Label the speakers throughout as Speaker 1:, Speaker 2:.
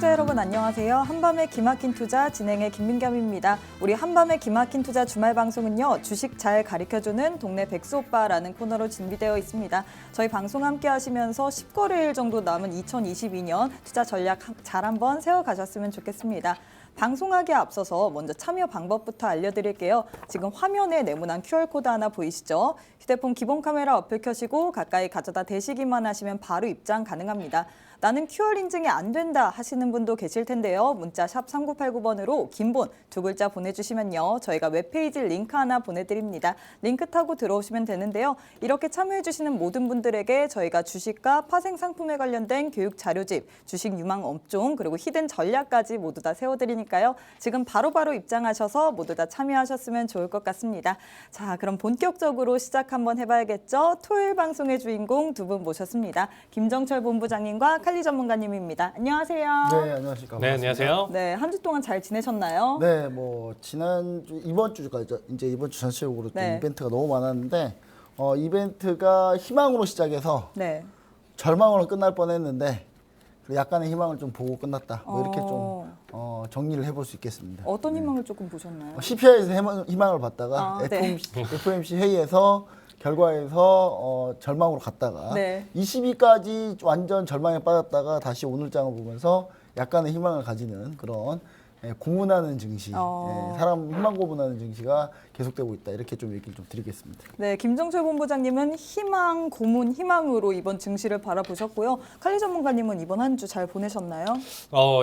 Speaker 1: 시청자 여러분 안녕하세요. 한밤의 기막힌 투자 진행의 김민겸입니다. 우리 한밤의 기막힌 투자 주말 방송은요. 주식 잘 가르쳐주는 동네 백수 오빠라는 코너로 준비되어 있습니다. 저희 방송 함께 하시면서 10거래일 정도 남은 2022년 투자 전략 잘 한번 세워가셨으면 좋겠습니다. 방송하기에 앞서서 먼저 참여 방법부터 알려드릴게요. 지금 화면에 네모난 QR코드 하나 보이시죠? 휴대폰 기본 카메라 어플 켜시고 가까이 가져다 대시기만 하시면 바로 입장 가능합니다. 나는 QR 인증이 안 된다 하시는 분도 계실 텐데요. 문자 샵 3989번으로 긴본 두 글자 보내주시면요. 저희가 웹페이지 링크 하나 보내드립니다. 링크 타고 들어오시면 되는데요. 이렇게 참여해주시는 모든 분들에게 저희가 주식과 파생 상품에 관련된 교육 자료집, 주식 유망 업종, 그리고 히든 전략까지 모두 다 세워드리니까요. 지금 바로바로 입장하셔서 모두 다 참여하셨으면 좋을 것 같습니다. 자, 그럼 본격적으로 시작 한번 해봐야겠죠. 토요일 방송의 주인공 두 분 모셨습니다. 김정철 본부장님과 칼리 전문가님입니다. 안녕하세요.
Speaker 2: 네, 안녕하십니까.
Speaker 3: 네, 안녕하세요.
Speaker 1: 네, 한 주 동안 잘 지내셨나요?
Speaker 2: 네, 뭐 지난주 이번 주까지 이제 이번 주 전체적으로 또 이벤트가 너무 많았는데 이벤트가 희망으로 시작해서
Speaker 1: 네.
Speaker 2: 절망으로 끝날 뻔했는데 약간의 희망을 좀 보고 끝났다. 뭐 이렇게 좀 정리를 해볼 수 있겠습니다.
Speaker 1: 어떤 희망을 조금 보셨나요?
Speaker 2: CPI에서 희망을 봤다가 FOMC 회의에서 결과에서 절망으로 갔다가 22까지 완전 절망에 빠졌다가 다시 오늘장을 보면서 약간의 희망을 가지는 그런 고문하는 증시, 사람 희망 고문하는 증시가 계속되고 있다. 이렇게 좀 얘기를 좀 드리겠습니다.
Speaker 1: 네, 김정철 본부장님은 희망, 고문, 희망으로 이번 증시를 바라보셨고요. 칼리 전문가님은 이번 한 주 잘 보내셨나요?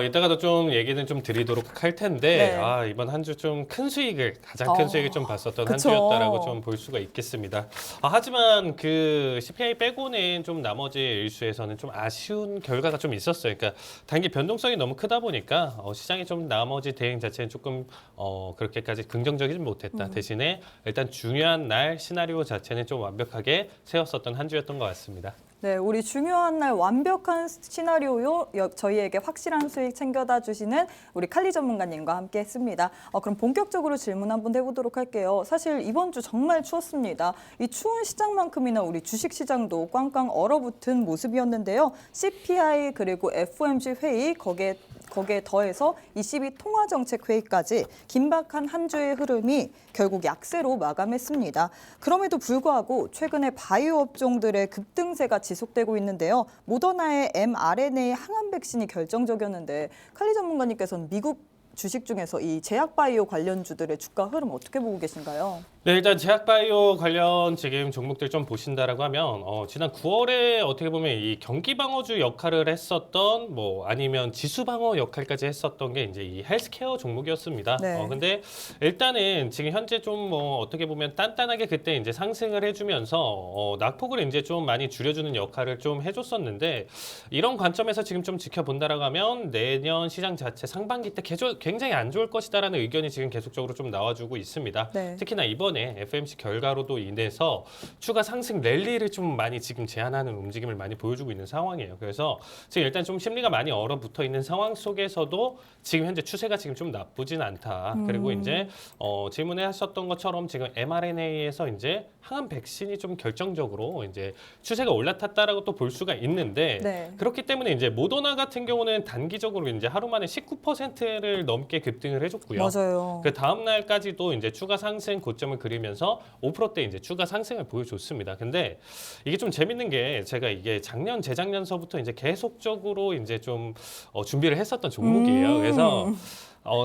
Speaker 3: 이따가도 좀 얘기는 좀 드리도록 할 텐데 이번 한 주 좀 큰 수익을 가장 큰 수익을 좀 봤었던 한 주였다라고 좀 볼 수가 있겠습니다. 하지만 그 CPI 빼고는 좀 나머지 일수에서는 좀 아쉬운 결과가 좀 있었어요. 그러니까 단기 변동성이 너무 크다 보니까 시장이 좀 나머지 대응 자체는 조금 그렇게까지 긍정적이지 못했다. 대신에 일단 중요한 날 시나리오 자체는 좀 완벽하게 세웠었던 한 주였던 것 같습니다.
Speaker 1: 네, 우리 중요한 날 완벽한 시나리오요. 저희에게 확실한 수익 챙겨다 주시는 우리 칼리 전문가님과 함께 했습니다. 그럼 본격적으로 질문 한번 해보도록 할게요. 사실 이번 주 정말 추웠습니다. 이 추운 시장만큼이나 우리 주식 시장도 꽝꽝 얼어붙은 모습이었는데요. CPI 그리고 FOMC 회의 거기에 더해서 ECB 통화정책회의까지 긴박한 한 주의 흐름이 결국 약세로 마감했습니다. 그럼에도 불구하고 최근에 바이오 업종들의 급등세가 지속되고 있는데요. 모더나의 mRNA 항암 백신이 결정적이었는데 칼리 전문가님께서는 미국 주식 중에서 이 제약바이오 관련주들의 주가 흐름 어떻게 보고 계신가요?
Speaker 3: 네, 일단 제약바이오 관련 지금 종목들 좀 보신다라고 하면 지난 9월에 어떻게 보면 이 경기방어주 역할을 했었던 아니면 지수방어 역할까지 했었던 게 이제 이 헬스케어 종목이었습니다. 근데 일단은 지금 현재 좀 어떻게 보면 단단하게 그때 이제 상승을 해주면서 낙폭을 이제 좀 많이 줄여주는 역할을 좀 해줬었는데 이런 관점에서 지금 좀 지켜본다라고 하면 내년 시장 자체 상반기 때 굉장히 안 좋을 것이다라는 의견이 지금 계속적으로 좀 나와주고 있습니다. 특히나 이번에 FOMC 결과로도 인해서 추가 상승 랠리를 좀 많이 지금 제한하는 움직임을 많이 보여주고 있는 상황이에요. 그래서 지금 일단 좀 심리가 많이 얼어붙어 있는 상황 속에서도 지금 현재 추세가 지금 좀 나쁘진 않다. 그리고 이제 질문에 하셨던 것처럼 지금 mRNA에서 이제 항암 백신이 좀 결정적으로 이제 추세가 올라탔다라고 또 볼 수가 있는데 그렇기 때문에 이제 모더나 같은 경우는 단기적으로 이제 하루 만에 19%를 넘게 급등을 해줬고요.
Speaker 1: 맞아요.
Speaker 3: 그 다음 날까지도 이제 추가 상승 고점을 그리면서 5%대 이제 추가 상승을 보여줬습니다. 근데 이게 좀 재밌는 게 제가 이게 재작년서부터 이제 계속적으로 이제 좀 준비를 했었던 종목이에요. 그래서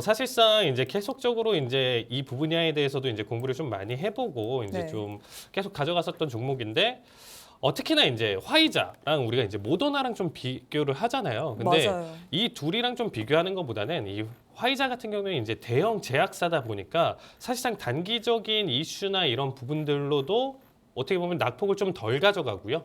Speaker 3: 사실상 이제 계속적으로 이제 이 분야에 대해서도 이제 공부를 좀 많이 해보고 이제 좀 계속 가져갔었던 종목인데 특히나 이제 화이자랑 우리가 이제 모더나랑 좀 비교를 하잖아요. 근데 이 둘이랑 좀 비교하는 것보다는 이 화이자 같은 경우는 이제 대형 제약사다 보니까 사실상 단기적인 이슈나 이런 부분들로도 어떻게 보면 낙폭을 좀 덜 가져가고요.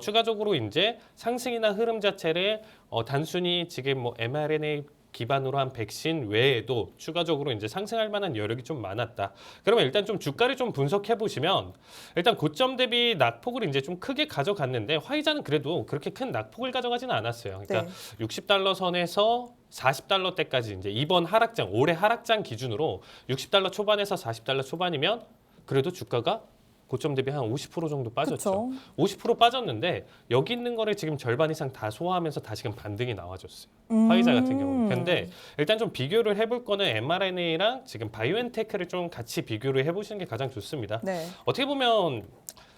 Speaker 3: 추가적으로 이제 상승이나 흐름 자체를 단순히 지금 mRNA 기반으로 한 백신 외에도 추가적으로 이제 상승할 만한 여력이 좀 많았다. 그러면 일단 좀 주가를 좀 분석해 보시면 일단 고점 대비 낙폭을 이제 좀 크게 가져갔는데 화이자는 그래도 그렇게 큰 낙폭을 가져가지는 않았어요. 그러니까 60달러 선에서 40달러대까지 이제 이번 하락장, 올해 하락장 기준으로 60달러 초반에서 40달러 초반이면 그래도 주가가 고점 대비 한 50% 정도 빠졌죠.
Speaker 1: 그쵸.
Speaker 3: 50% 빠졌는데 여기 있는 거를 지금 절반 이상 다 소화하면서 다시금 반등이 나와줬어요. 화이자 같은 경우는. 근데 일단 좀 비교를 해볼 거는 mRNA랑 지금 바이오엔테크를 좀 같이 비교를 해보시는 게 가장 좋습니다.
Speaker 1: 네.
Speaker 3: 어떻게 보면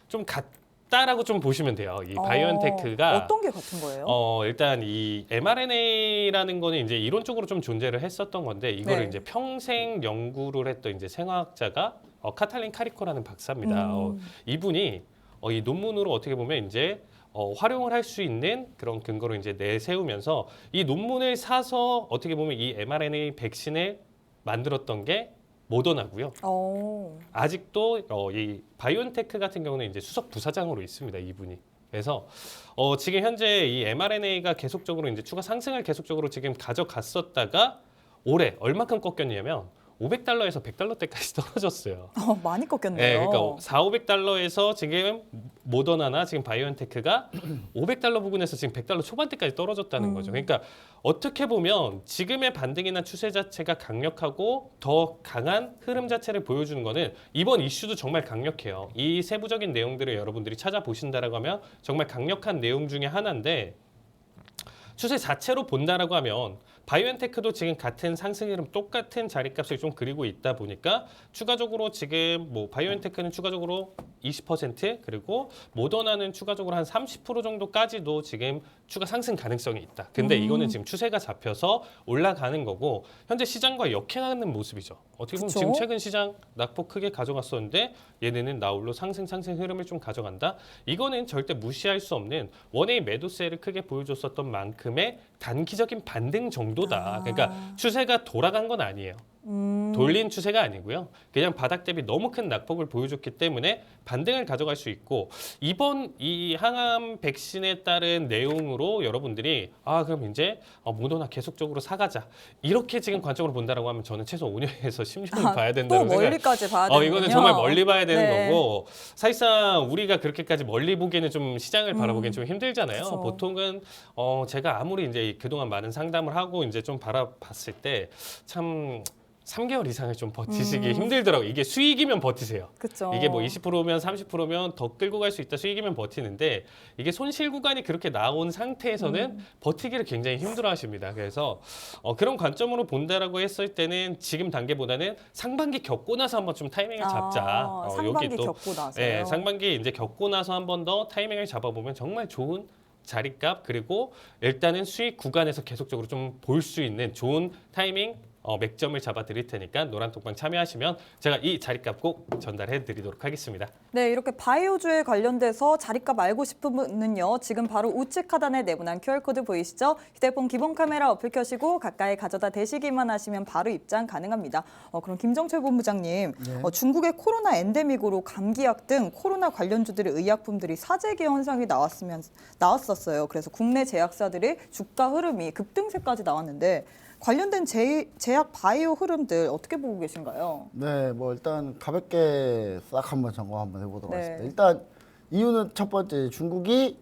Speaker 3: 좀 같다라고 좀 보시면 돼요. 이 바이오엔테크가
Speaker 1: 어떤 게 같은 거예요?
Speaker 3: 일단 이 mRNA라는 거는 이제 이론적으로 좀 존재를 했었던 건데 이거를
Speaker 1: 네.
Speaker 3: 이제 평생 연구를 했던 이제 생화학자가 카탈린 카리코라는 박사입니다. 이분이 이 논문으로 어떻게 보면 이제 활용을 할 수 있는 그런 근거를 이제 내세우면서 이 논문을 사서 어떻게 보면 이 mRNA 백신을 만들었던 게 모더나고요. 아직도 이 바이오엔테크 같은 경우는 이제 수석 부사장으로 있습니다. 이분이. 그래서 지금 현재 이 mRNA가 계속적으로 이제 추가 상승을 계속적으로 지금 가져갔었다가 올해 얼마큼 꺾였냐면 500달러에서 100달러대까지 떨어졌어요.
Speaker 1: 많이 꺾였네요.
Speaker 3: 네, 그러니까 400~500달러에서 지금 모더나나 지금 바이오엔테크가 500달러 부근에서 지금 100달러 초반대까지 떨어졌다는 거죠. 그러니까 어떻게 보면 지금의 반등이나 추세 자체가 강력하고 더 강한 흐름 자체를 보여주는 거는 이번 이슈도 정말 강력해요. 이 세부적인 내용들을 여러분들이 찾아보신다라고 하면 정말 강력한 내용 중에 하나인데 추세 자체로 본다라고 하면 바이오엔테크도 지금 같은 상승 흐름 똑같은 자리값을 좀 그리고 있다 보니까 추가적으로 지금 뭐 바이오엔테크는 추가적으로 20% 그리고 모더나는 추가적으로 한 30% 정도까지도 지금 추가 상승 가능성이 있다. 근데 이거는 지금 추세가 잡혀서 올라가는 거고 현재 시장과 역행하는 모습이죠. 어떻게 보면
Speaker 1: 그쵸?
Speaker 3: 지금 최근 시장 낙폭 크게 가져갔었는데 얘네는 나홀로 상승 흐름을 좀 가져간다. 이거는 절대 무시할 수 없는 원웨이 매도세를 크게 보여줬었던 만큼의 단기적인 반등 정도다. 그러니까 추세가 돌아간 건 아니에요. 돌린 추세가 아니고요. 그냥 바닥 대비 너무 큰 낙폭을 보여줬기 때문에 반등을 가져갈 수 있고 이번 이 항암 백신에 따른 내용으로 여러분들이 그럼 이제 모더나 계속적으로 사가자 이렇게 지금 관점으로 본다라고 하면 저는 최소 5년에서 10년 봐야 된다고
Speaker 1: 또
Speaker 3: 생각.
Speaker 1: 멀리까지 봐야 되는군요.
Speaker 3: 이거는 정말 멀리 봐야 되는
Speaker 1: 네.
Speaker 3: 거고 사실상 우리가 그렇게까지 멀리 보기에는 좀 시장을 바라보기엔 좀 힘들잖아요.
Speaker 1: 그쵸.
Speaker 3: 보통은 제가 아무리 이제 그동안 많은 상담을 하고 이제 좀 바라봤을 때 참 3개월 이상을 좀 버티시기 힘들더라고요. 이게 수익이면 버티세요.
Speaker 1: 그쵸.
Speaker 3: 이게 뭐 20%면 30%면 더 끌고 갈 수 있다. 수익이면 버티는데 이게 손실 구간이 그렇게 나온 상태에서는 버티기를 굉장히 힘들어 하십니다. 그래서 그런 관점으로 본다라고 했을 때는 지금 단계보다는 상반기 겪고 나서 한번 좀 타이밍을 잡자.
Speaker 1: 상반기
Speaker 3: 여기 또
Speaker 1: 겪고 나서요.
Speaker 3: 네, 상반기 이제 겪고 나서 한 번 더 타이밍을 잡아보면 정말 좋은 자리값 그리고 일단은 수익 구간에서 계속적으로 좀 볼 수 있는 좋은 타이밍 맥점을 잡아 드릴 테니까 노란톡방 참여하시면 제가 이 자리값 꼭 전달해 드리도록 하겠습니다.
Speaker 1: 네, 이렇게 바이오주에 관련돼서 자리값 알고 싶은 분은요. 지금 바로 우측 하단에 내분한 QR코드 보이시죠? 휴대폰 기본 카메라 어플 켜시고 가까이 가져다 대시기만 하시면 바로 입장 가능합니다. 그럼 김정철 본부장님,
Speaker 2: 네.
Speaker 1: 중국의 코로나 엔데믹으로 감기약 등 코로나 관련주들의 의약품들이 사재기 현상이 나왔었어요. 그래서 국내 제약사들의 주가 흐름이 급등세까지 나왔는데 관련된 제약 바이오 흐름들 어떻게 보고 계신가요?
Speaker 2: 네, 뭐 일단 가볍게 싹 한번 점검 한번 해보도록
Speaker 1: 네.
Speaker 2: 하겠습니다. 일단 이유는 첫 번째 중국이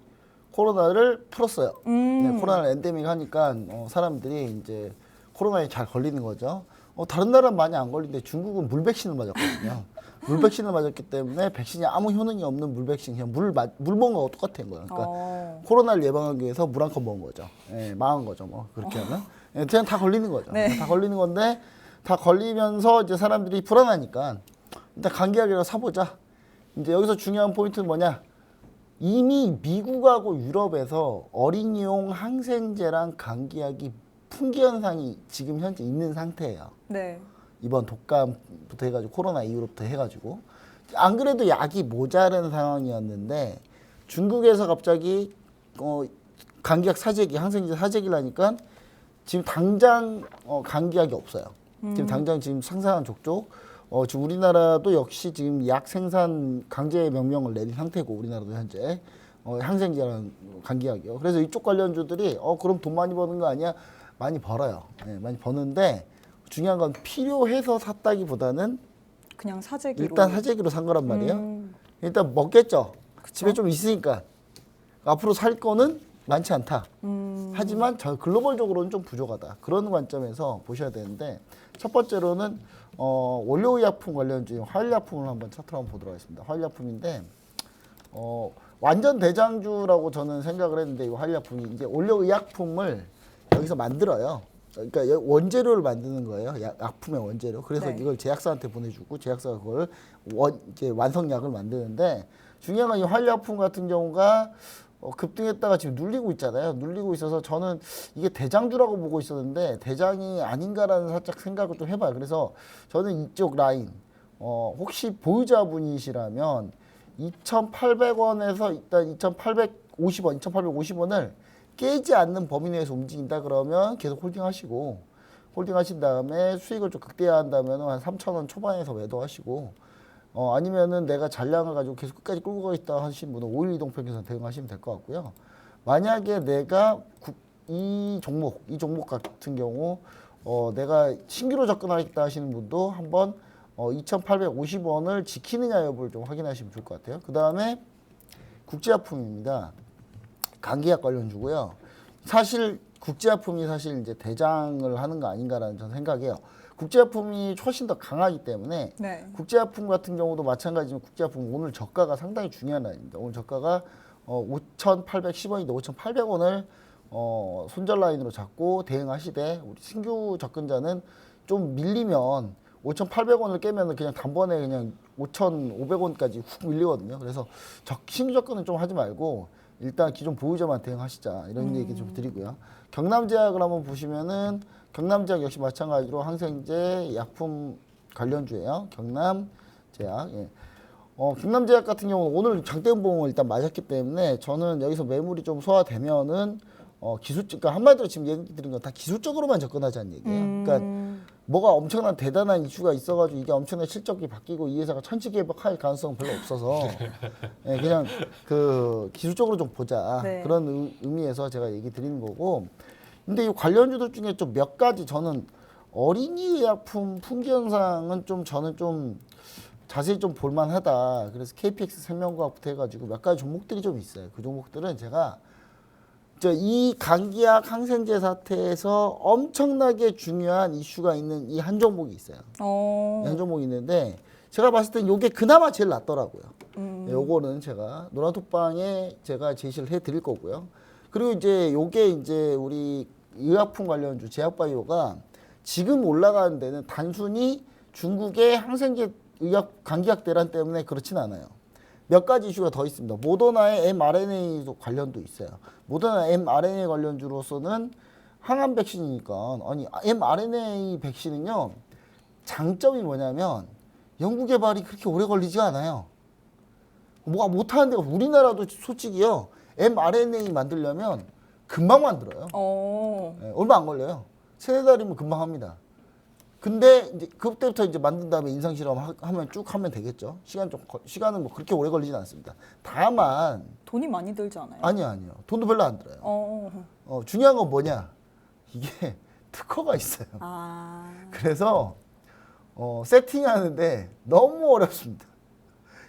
Speaker 2: 코로나를 풀었어요. 네, 코로나 엔데믹 하니까 사람들이 이제 코로나에 잘 걸리는 거죠. 다른 나라는 많이 안 걸리는데 중국은 물 백신을 맞았거든요. 물 백신을 맞았기 때문에 백신이 아무 효능이 없는 물 백신 그냥 물 먹은 거하고 똑같은 거예요. 그러니까 코로나를 예방하기 위해서 물 한 컵 먹은 거죠. 예, 망한 거죠. 뭐 그렇게 하면 그냥 다 걸리는 거죠.
Speaker 1: 네.
Speaker 2: 다 걸리는 건데 다 걸리면서 이제 사람들이 불안하니까 일단 감기약이라도 사보자. 이제 여기서 중요한 포인트는 뭐냐? 이미 미국하고 유럽에서 어린이용 항생제랑 감기약이 품귀 현상이 지금 현재 있는 상태예요.
Speaker 1: 네.
Speaker 2: 이번 독감부터 해가지고 코로나 이후로부터 해가지고 안 그래도 약이 모자른 상황이었는데 중국에서 갑자기 감기약 사재기, 항생제 사재기를 하니까 지금 당장 감기약이 없어요. 지금 당장 지금 생산한 족족 지금 우리나라도 역시 지금 약 생산 강제 명령을 내린 상태고 우리나라도 현재 항생제랑 감기약이요. 그래서 이쪽 관련주들이 그럼 돈 많이 버는 거 아니야? 많이 벌어요. 네, 많이 버는데 중요한 건 필요해서 샀다기보다는
Speaker 1: 그냥 사재기로.
Speaker 2: 일단 사재기로 산 거란 말이에요. 일단 먹겠죠. 집에 좀 있으니까. 앞으로 살 거는 많지 않다. 하지만 저 글로벌적으로는 좀 부족하다. 그런 관점에서 보셔야 되는데 첫 번째로는 원료의약품 관련주인 화일약품을 한번 차트로 한번 보도록 하겠습니다. 화일약품인데 완전 대장주라고 저는 생각을 했는데 이 화일약품이 이제 원료의약품을 여기서 만들어요. 그러니까 원재료를 만드는 거예요. 약품의 원재료. 그래서
Speaker 1: 네.
Speaker 2: 이걸 제약사한테 보내주고 제약사가 그걸 이제 완성약을 만드는데 중요한 건 이 화일약품 같은 경우가 급등했다가 지금 눌리고 있잖아요. 눌리고 있어서 저는 이게 대장주라고 보고 있었는데 대장이 아닌가라는 살짝 생각을 좀 해봐요. 그래서 저는 이쪽 라인 혹시 보유자분이시라면 2,800원에서 일단 2,850원, 2,850원을 깨지 않는 범위 내에서 움직인다 그러면 계속 홀딩하시고 홀딩하신 다음에 수익을 좀 극대화한다면 한 3,000원 초반에서 매도하시고 아니면은 내가 잔량을 가지고 계속 끝까지 끌고 가겠다 하시는 분은 5일 이동평균선 대응하시면 될 것 같고요. 만약에 내가 이 종목 같은 경우 내가 신규로 접근하겠다 하시는 분도 한번 2,850원을 지키느냐 여부를 좀 확인하시면 좋을 것 같아요. 그 다음에 국제약품입니다. 감기약 관련주고요. 사실 국제약품이 사실 이제 대장을 하는 거 아닌가라는 저는 생각해요. 국제약품이 훨씬 더 강하기 때문에
Speaker 1: 네.
Speaker 2: 국제약품 같은 경우도 마찬가지지만 국제약품 오늘 저가가 상당히 중요한 라인입니다. 오늘 저가가 5,810원인데 5,800원을 손절 라인으로 잡고 대응하시되 우리 신규 접근자는 좀 밀리면 5,800원을 깨면 그냥 단번에 그냥 5,500원까지 훅 밀리거든요. 그래서 신규 접근은 좀 하지 말고 일단 기존 보유자만 대응하시자 이런 얘기 좀 드리고요. 경남제약을 한번 보시면은 경남제약 역시 마찬가지로 항생제 약품 관련주예요. 경남제약. 예. 경남제약 같은 경우는 오늘 장대음봉을 일단 맞았기 때문에 저는 여기서 매물이 좀 소화되면은 그러니까 한마디로 지금 얘기 드린 건 다 기술적으로만 접근하자는 얘기예요. 그러니까 뭐가 엄청난 대단한 이슈가 있어가지고 이게 엄청난 실적이 바뀌고 이 회사가 천지개벽할 가능성은 별로 없어서 예, 그냥 그 기술적으로 좀 보자
Speaker 1: 네.
Speaker 2: 그런 의미에서 제가 얘기 드리는 거고. 근데 이 관련주들 중에 좀 몇 가지 저는 어린이 의약품 품귀 현상은 좀 저는 좀 자세히 좀 볼만하다. 그래서 KPX 생명과학부터 해가지고 몇 가지 종목들이 좀 있어요. 그 종목들은 제가 이 감기약 항생제 사태에서 엄청나게 중요한 이슈가 있는 이 한 종목이 있어요. 이 한 종목이 있는데 제가 봤을 땐 이게 그나마 제일 낫더라고요. 요거는 제가 노란톡방에 제가 제시를 해드릴 거고요. 그리고 이제 요게 이제 우리 의약품 관련주 제약바이오가 지금 올라가는 데는 단순히 중국의 항생제 의약 감기약 대란 때문에 그렇진 않아요. 몇 가지 이슈가 더 있습니다. 모더나의 mRNA 관련도 있어요. 모더나 mRNA 관련주로서는 항암 백신이니까 아니 mRNA 백신은요 장점이 뭐냐면 연구 개발이 그렇게 오래 걸리지 않아요. 뭐가 못하는 데가 우리나라도 솔직히요 mRNA 만들려면 금방 만들어요. 네, 얼마 안 걸려요. 세네 달이면 금방 합니다. 근데 이제 그때부터 이제 만든 다음에 인상 실험 하면 쭉 하면 되겠죠. 시간은 뭐 그렇게 오래 걸리진 않습니다. 다만
Speaker 1: 돈이 많이 들지 않아요?
Speaker 2: 아니요. 돈도 별로 안 들어요. 중요한 건 뭐냐? 이게 특허가 있어요. 그래서 세팅하는데 너무 어렵습니다.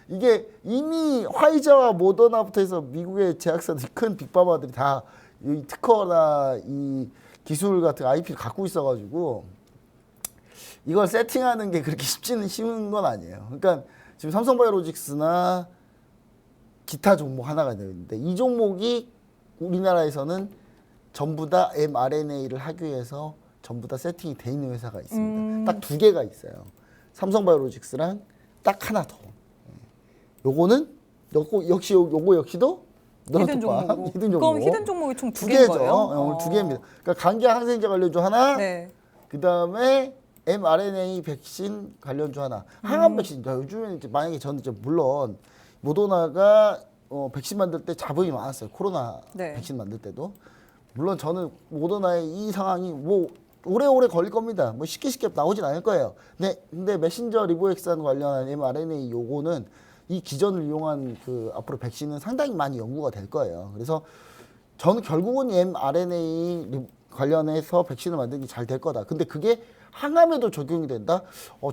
Speaker 2: 이게 이미 화이자와 모더나부터 해서 미국의 제약사들이 큰 빅파마들이 다 이 특허나 이 기술 같은 IP를 갖고 있어가지고 이걸 세팅하는 게 그렇게 쉬운 건 아니에요. 그러니까 지금 삼성바이오로직스나 기타 종목 하나가 있는데 이 종목이 우리나라에서는 전부 다 mRNA를 하기 위해서 전부 다 세팅이 돼 있는 회사가 있습니다. 딱 두 개가 있어요. 삼성바이오로직스랑 딱 하나 더. 요거 역시도
Speaker 1: 히든 종목.
Speaker 2: 히든 종목.
Speaker 1: 그럼 히든 종목이 총 두
Speaker 2: 두
Speaker 1: 개인
Speaker 2: 개죠.
Speaker 1: 거예요?
Speaker 2: 오늘 두 개입니다. 그러니까 감기약 항생제 관련주 하나,
Speaker 1: 네.
Speaker 2: 그 다음에 mRNA 백신 관련주 하나. 항암 백신. 요즘에 이제 만약에 저는 이제 물론 모더나가 백신 만들 때 잡음이 많았어요. 코로나
Speaker 1: 네.
Speaker 2: 백신 만들 때도. 물론 저는 모더나의 이 상황이 뭐 오래오래 걸릴 겁니다. 뭐 쉽게 나오진 않을 거예요. 근데 메신저 리보엑산 관련한 mRNA 요거는 이 기전을 이용한 그 앞으로 백신은 상당히 많이 연구가 될 거예요. 그래서 저는 결국은 mRNA 관련해서 백신을 만드는 게 잘 될 거다. 근데 그게 항암에도 적용이 된다?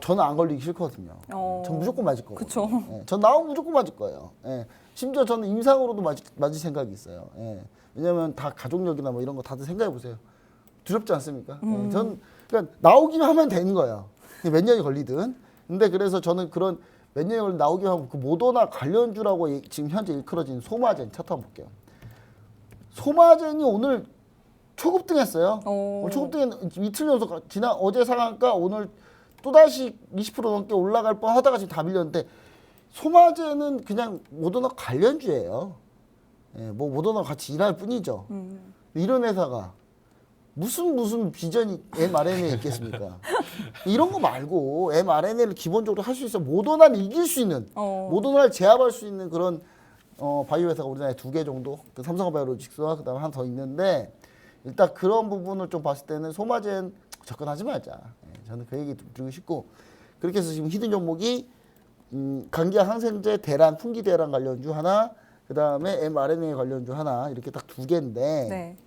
Speaker 2: 저는 안 걸리기 싫거든요. 전 무조건 맞을 거거든요.
Speaker 1: 그쵸.
Speaker 2: 예, 전 나오면 무조건 맞을 거예요. 예. 심지어 저는 임상으로도 맞을 생각이 있어요. 예. 왜냐면 다 가족력이나 뭐 이런 거 다들 생각해 보세요. 두렵지 않습니까? 예. 전 그러니까 나오기만 하면 되는 거예요. 몇 년이 걸리든. 근데 그래서 저는 그런 몇 년이 걸리든 나오기만 하고 그 모더나 관련주라고 지금 현재 일컬어진 소마젠 차트 한번 볼게요. 소마젠이 오늘 초급등했어요. 오늘 초급등했 이틀 연속 어제 상한가 오늘 또다시 20% 넘게 올라갈 뻔하다가 지금 다 밀렸는데 소마젠은 그냥 모더나 관련주예요. 예, 뭐 모더나 같이 일할 뿐이죠. 이런 회사가 무슨 비전이 mRNA에 있겠습니까? 이런 거 말고 mRNA를 기본적으로 할 수 있어 모더나를 이길 수 있는 모더나를 제압할 수 있는 그런 바이오 회사가 우리나라에 2개 정도 그 삼성바이오로직스와 그다음에 하나 더 있는데 일단 그런 부분을 좀 봤을 때는 소마젠 접근하지 말자. 예, 저는 그 얘기 드리고 싶고 그렇게 해서 지금 히든 종목이 감기약 항생제 대란 풍기 대란 관련주 하나 그다음에 mRNA 관련주 하나 이렇게 딱 2개인데
Speaker 1: 네.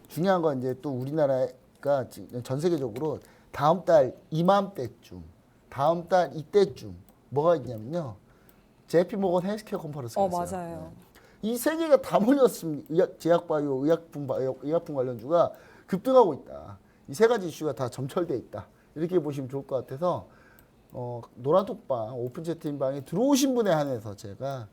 Speaker 1: 중요한
Speaker 2: 건 이제 또 우리나라가 전 세계적으로 다음 달 이맘때쯤 다음 달 이때쯤 뭐가 있냐면요. JP 모건 헬스케어 컨퍼런스가 있어요.
Speaker 1: 맞아요.
Speaker 2: 이 세 개가 다 몰렸습니다. 제약바이오, 의약품 관련주가 급등하고 있다. 이 세 가지 이슈가 다 점철돼 있다. 이렇게 보시면 좋을 것 같아서 노란톡방 오픈 채팅방에 들어오신 분에 한해서 제가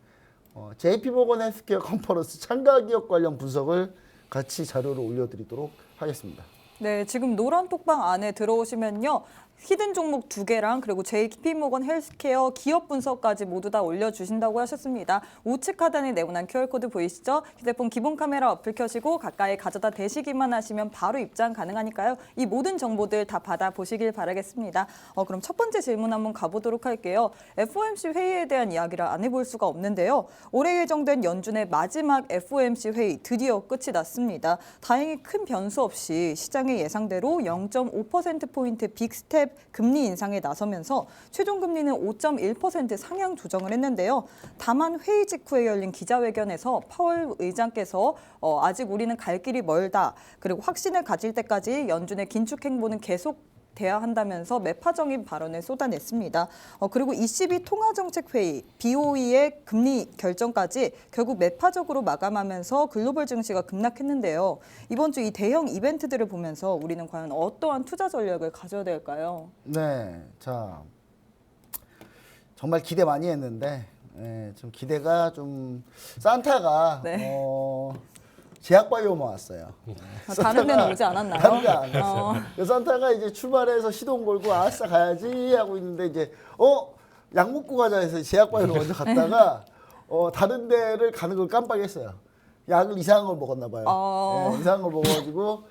Speaker 2: JP모건 헬스케어 컨퍼런스 참가 기업 관련 분석을 같이 자료를 올려드리도록 하겠습니다.
Speaker 1: 네, 지금 노란 톡방 안에 들어오시면요. 히든 종목 2개랑 그리고 JP모건 헬스케어 기업 분석까지 모두 다 올려주신다고 하셨습니다. 우측 하단에 네모난 QR코드 보이시죠? 휴대폰 기본 카메라 어플 켜시고 가까이 가져다 대시기만 하시면 바로 입장 가능하니까요. 이 모든 정보들 다 받아보시길 바라겠습니다. 그럼 첫 번째 질문 한번 가보도록 할게요. FOMC 회의에 대한 이야기를 안 해볼 수가 없는데요. 올해 예정된 연준의 마지막 FOMC 회의 드디어 끝이 났습니다. 다행히 큰 변수 없이 시장의 예상대로 0.5%포인트 빅스텝 금리 인상에 나서면서 최종 금리는 5.1% 상향 조정을 했는데요. 다만 회의 직후에 열린 기자회견에서 파월 의장께서 아직 우리는 갈 길이 멀다. 그리고 확신을 가질 때까지 연준의 긴축 행보는 계속 돼야 한다면서 매파적인 발언을 쏟아냈습니다. 그리고 ECB 통화정책회의, BOE의 금리 결정까지 결국 매파적으로 마감하면서 글로벌 증시가 급락했는데요. 이번 주 이 대형 이벤트들을 보면서 우리는 과연 어떠한 투자 전략을 가져야 될까요?
Speaker 2: 네, 자 정말 기대 많이 했는데 좀 기대가 좀 산타가 제약바이오만 왔어요.
Speaker 1: 다른 데는 오지 않았나요?
Speaker 2: 다른 데는 안 왔어요. 산타가 이제 출발해서 시동 걸고 아싸 가야지 하고 있는데 이제 약 먹고 가자 해서 제약바이오로 먼저 갔다가 다른 데를 가는 걸 깜빡했어요. 약을 이상한 걸 먹었나 봐요. 이상한 걸 먹어가지고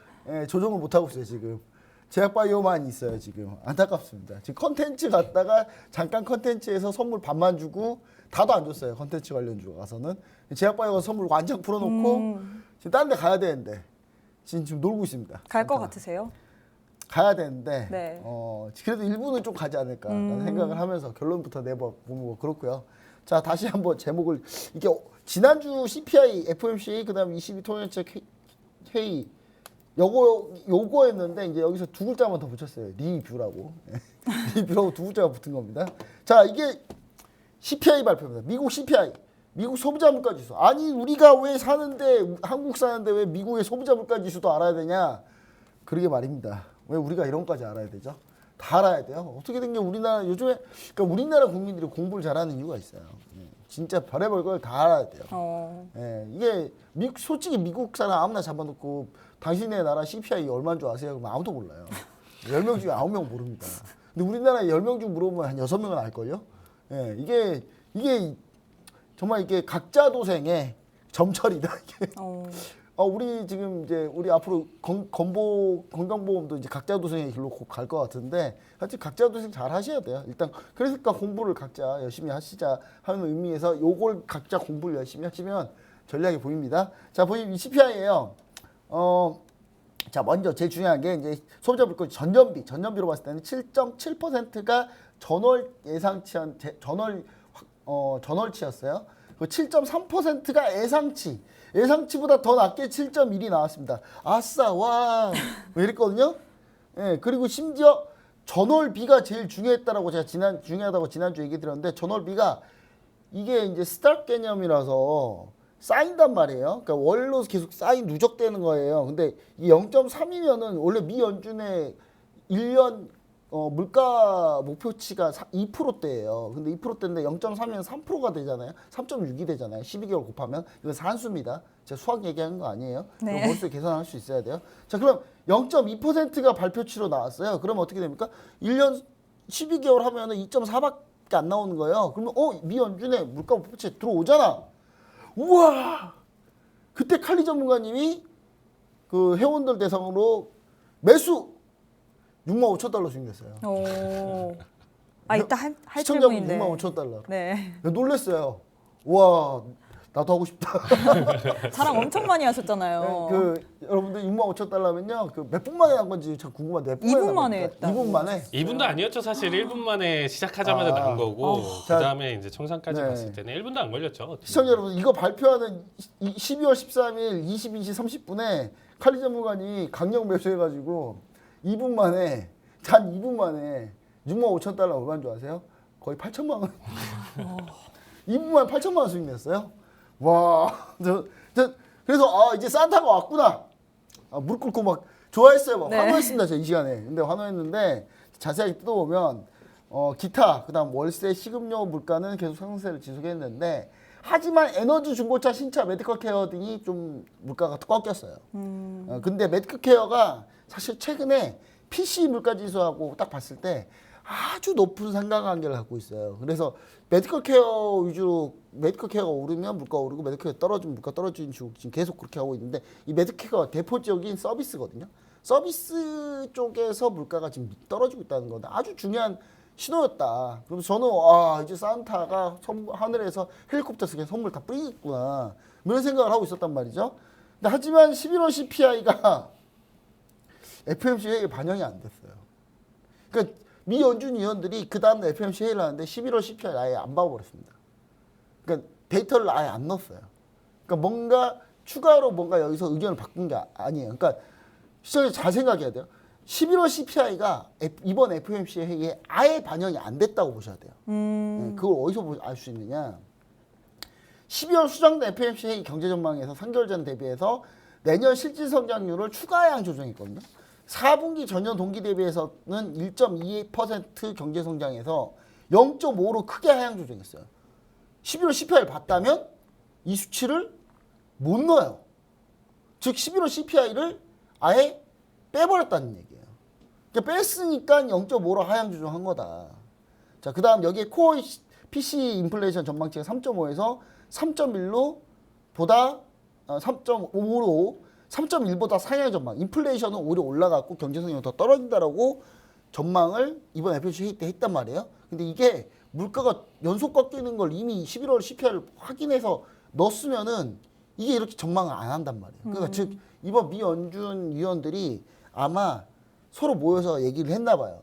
Speaker 2: 조정을 못 하고 있어요 지금. 제약바이오만 있어요 지금. 안타깝습니다. 지금 컨텐츠 갔다가 잠깐 컨텐츠에서 선물 반만 주고 다도 안 줬어요. 컨텐츠 관련주가 가서는. 제약바이오가 선물 완전 풀어놓고 지금 다른 데 가야 되는데 지금 놀고 있습니다.
Speaker 1: 갈 것 같으세요?
Speaker 2: 가야 되는데
Speaker 1: 네.
Speaker 2: 그래도 일부는 좀 가지 않을까라는 생각을 하면서 결론부터 내보면 뭐 그렇고요. 자 다시 한번 제목을 이게 지난주 CPI, FOMC 그다음 22 통화정책 회의 요거였는데 이제 여기서 2글자만 더 붙였어요. 리뷰라고. 리뷰라고 2글자가 붙은 겁니다. 자 이게 CPI 발표입니다. 미국 CPI. 미국 소비자 물가 지수. 아니 우리가 왜 사는데 한국 사는데 왜 미국의 소비자 물가 지수도 알아야 되냐? 그러게 말입니다. 왜 우리가 이런 것까지 알아야 되죠? 다 알아야 돼요. 어떻게 된 게 우리나라 요즘에 그러니까 우리나라 국민들이 공부를 잘하는 이유가 있어요. 진짜 별의별 걸 다 알아야 돼요. 이게 솔직히 미국 사람 아무나 잡아놓고 당신네 나라 CPI 얼마인 줄 아세요? 그러면 아무도 몰라요. 10명 중에 9명 모릅니다. 근데 우리나라 10명 중 물어보면 한 6명은 알걸요? 이게 정말 이게 각자 도생의 점철이다. 이게. 우리 지금 이제 우리 앞으로 건강보험도 이제 각자 도생의 길로 갈 것 같은데 하여튼 각자 도생 잘 하셔야 돼요. 일단 그러니까 공부를 각자 열심히 하시자 하는 의미에서 요걸 각자 공부를 열심히 하시면 전략이 보입니다. 자, 보시면 이 CPI예요. 자, 먼저 제일 중요한 게 이제 소비자 물가 전년비로 봤을 때는 7.7%가 전월 예상치한 전월치였어요. 그 7.3%가 예상치보다 더 낮게 7.1이 나왔습니다. 아싸 와 이랬거든요. 그리고 심지어 전월비가 제일 중요했다라고 제가 중요하다고 지난주 얘기 드렸는데 전월비가 이게 이제 스탑 개념이라서 쌓인단 말이에요. 그러니까 월로 계속 누적되는 거예요. 근데 이 0.3이면은 원래 미 연준의 1년 물가 목표치가 2%대예요. 근데 2%대인데 0.3이면 3%가 되잖아요. 3.6이 되잖아요. 12개월 곱하면. 이건 산수입니다. 제가 수학 얘기하는 거 아니에요.
Speaker 1: 네.
Speaker 2: 머릿속에 계산할 수 있어야 돼요. 자, 그럼 0.2%가 발표치로 나왔어요. 그러면 어떻게 됩니까? 1년 12개월 하면은 2.4밖에 안 나오는 거예요. 그러면 미 연준의 물가 목표치 들어오잖아. 우와! 그때 칼리 전문가님이 그 회원들 대상으로 매수 6만 5천 달러 수익냈어요.
Speaker 1: 오. 이따 할
Speaker 2: 시청자분
Speaker 1: 질문인데.
Speaker 2: 6만 5천 달러.
Speaker 1: 네.
Speaker 2: 놀랬어요. 와, 나도 하고 싶다.
Speaker 1: 자랑 엄청 많이 하셨잖아요.
Speaker 2: 여러분들 6만 5천 달러면요, 몇 분 만에 한 건지 참 궁금한데.
Speaker 1: 2분 만에 했다.
Speaker 2: 2분 만에.
Speaker 3: 2분도 아니었죠. 사실 1분 만에 시작하자마자 나온 거고
Speaker 2: 자,
Speaker 3: 그다음에 이제 청산까지
Speaker 2: 네.
Speaker 3: 봤을 때는 1분도 안 걸렸죠.
Speaker 2: 시청자 여러분, 이거 발표하는 12월 13일 22시 30분에 칼리 전문가님이 강력 매수해가지고 2분 만에, 단 2분 만에 6만 5천 달러 얼마인 줄 아세요? 거의 8천만 원. 2분 만에 8천만 원 수익 냈어요. 와, 그래서 이제 산타가 왔구나. 무릎 꿇고 막 좋아했어요. 막
Speaker 1: 네.
Speaker 2: 환호했습니다. 저 이 시간에. 근데 환호했는데 자세하게 뜯어보면 기타, 그다음 월세, 식음료, 물가는 계속 상승세를 지속했는데 하지만 에너지, 중고차, 신차, 메디컬 케어 등이 좀 물가가 꺾였어요. 근데 메디컬 케어가 사실 최근에 PC 물가 지수하고 딱 봤을 때 아주 높은 상관관계를 갖고 있어요. 그래서 메디컬 케어 위주로 메디컬 케어가 오르면 물가 오르고 메디컬 케어 떨어지면 물가 떨어지는 식으로 지금 계속 그렇게 하고 있는데 이 메디컬 케어가 대표적인 서비스거든요. 서비스 쪽에서 물가가 지금 떨어지고 있다는 건데 아주 중요한 신호였다. 그래서 저는 이제 산타가 하늘에서 헬리콥터에서 그냥 선물 다 뿌리겠구나 이런 생각을 하고 있었단 말이죠. 근데 하지만 11월 CPI가 FOMC 회의에 반영이 안 됐어요. 그러니까 미 연준 위원들이 그 다음날 FOMC 회의를 하는데 11월 CPI 아예 안 봐버렸습니다. 그러니까 데이터를 아예 안 넣었어요. 그러니까 뭔가 추가로 뭔가 여기서 의견을 바꾼 게 아니에요. 그러니까 시청자 잘 생각해야 돼요. 11월 CPI가 이번 FOMC 회의에 아예 반영이 안 됐다고 보셔야 돼요. 네, 그걸 어디서 알 수 있느냐. 12월 수정된 FOMC 회의 경제 전망에서 3개월 전 대비해서 내년 실질 성장률을 추가 하향 조정했거든요. 4분기 전년 동기 대비해서는 1.2% 경제 성장에서 0.5로 크게 하향 조정했어요. 11월 CPI를 봤다면 이 수치를 못 넣어요. 즉 11월 CPI를 아예 빼버렸다는 얘기예요. 그러니까 뺐으니까 0.5로 하향 조정한 거다. 자, 그다음 여기에 코어 PC 인플레이션 전망치가 3.5에서 3.1로 보다 3.5로 3.1보다 상향 전망. 인플레이션은 오히려 올라갔고 경제 성장이 더 떨어진다라고 전망을 이번 FOMC 회의 때 했단 말이에요. 근데 이게 물가가 연속 꺾이는 걸 이미 11월 CPI를 확인해서 넣었으면은 이게 이렇게 전망을 안 한단 말이에요. 그러니까 즉 이번 미 연준 위원들이 아마 서로 모여서 얘기를 했나 봐요.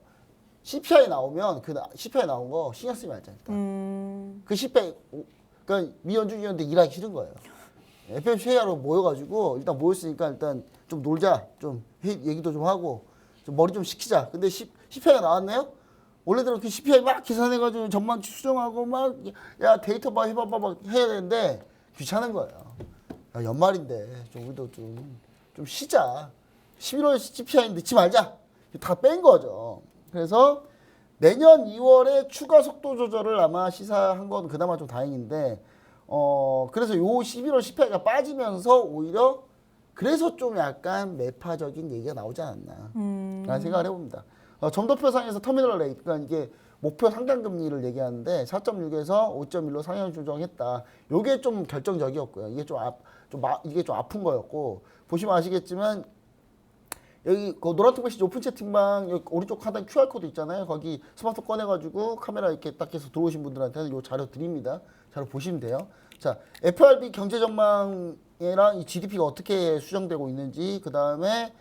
Speaker 2: CPI 나오면 그 CPI 나온 거 신경 쓰지 말자 일단. 그 CPI 그러니까 미 연준 위원들 일하기 싫은 거예요. FOMC 회의하러 모여가지고 일단 모였으니까 일단 좀 놀자, 좀 얘기도 좀 하고 좀 머리 좀 식히자. 근데 CPI가 나왔네요. 원래대로 그 CPI 막 계산해가지고 전망치 수정하고 막 야 데이터 봐 해봐봐 막 해야 되는데 귀찮은 거예요. 야, 연말인데 좀 우리도 좀 쉬자. 11월 CPI 넣지 말자. 다 뺀 거죠. 그래서 내년 2월에 추가 속도 조절을 아마 시사한 건 그나마 좀 다행인데 그래서 요 11월 CPI가 빠지면서 오히려 그래서 좀 약간 매파적인 얘기가 나오지 않았나 라는 생각을 해봅니다. 점도표상에서 터미널 레이트, 그러니까 이게 목표 상당금리를 얘기하는데 4.6에서 5.1로 상향 조정했다. 요게 좀 결정적이었고요. 이게 이게 좀 아픈 거였고 보시면 아시겠지만 여기 그 노란색 메시지 오픈 채팅방 여기 오른쪽 하단 QR코드 있잖아요. 거기 스마트폰 꺼내가지고 카메라 이렇게 딱 해서 들어오신 분들한테는 요 자료 드립니다. 자료 보시면 돼요. 자, FRB 경제 전망이랑 이 GDP가 어떻게 수정되고 있는지, 그 다음에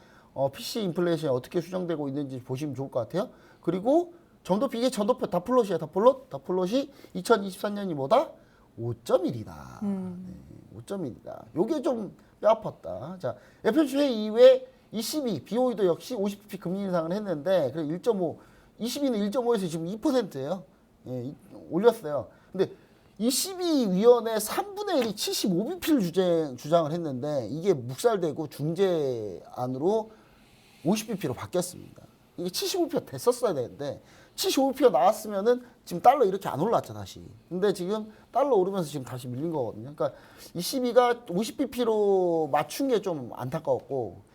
Speaker 2: PC 인플레이션이 어떻게 수정되고 있는지 보시면 좋을 것 같아요. 그리고 점도표, 이게 점도표 다 플롯이에요. 다 플롯이 2023년이 뭐다? 5.1이다. 네, 5.1이다. 요게 좀 뼈아팠다. 자, FOMC 회의 이후에 ECB, BOE도 역시 50bp 금리 인상을 했는데, 그래 1.5 22는 1.5에서 지금 2%예요. 예, 올렸어요. 근데 22위원회 3분의 1이 75bp를 주장을 했는데 이게 묵살되고 중재안으로 50bp로 바뀌었습니다. 이게 75bp가 됐었어야 되는데 75bp가 나왔으면은 지금 달러 이렇게 안 올랐죠 다시. 근데 지금 달러 오르면서 지금 다시 밀린 거거든요. 그러니까 22가 50bp로 맞춘 게 좀 안타까웠고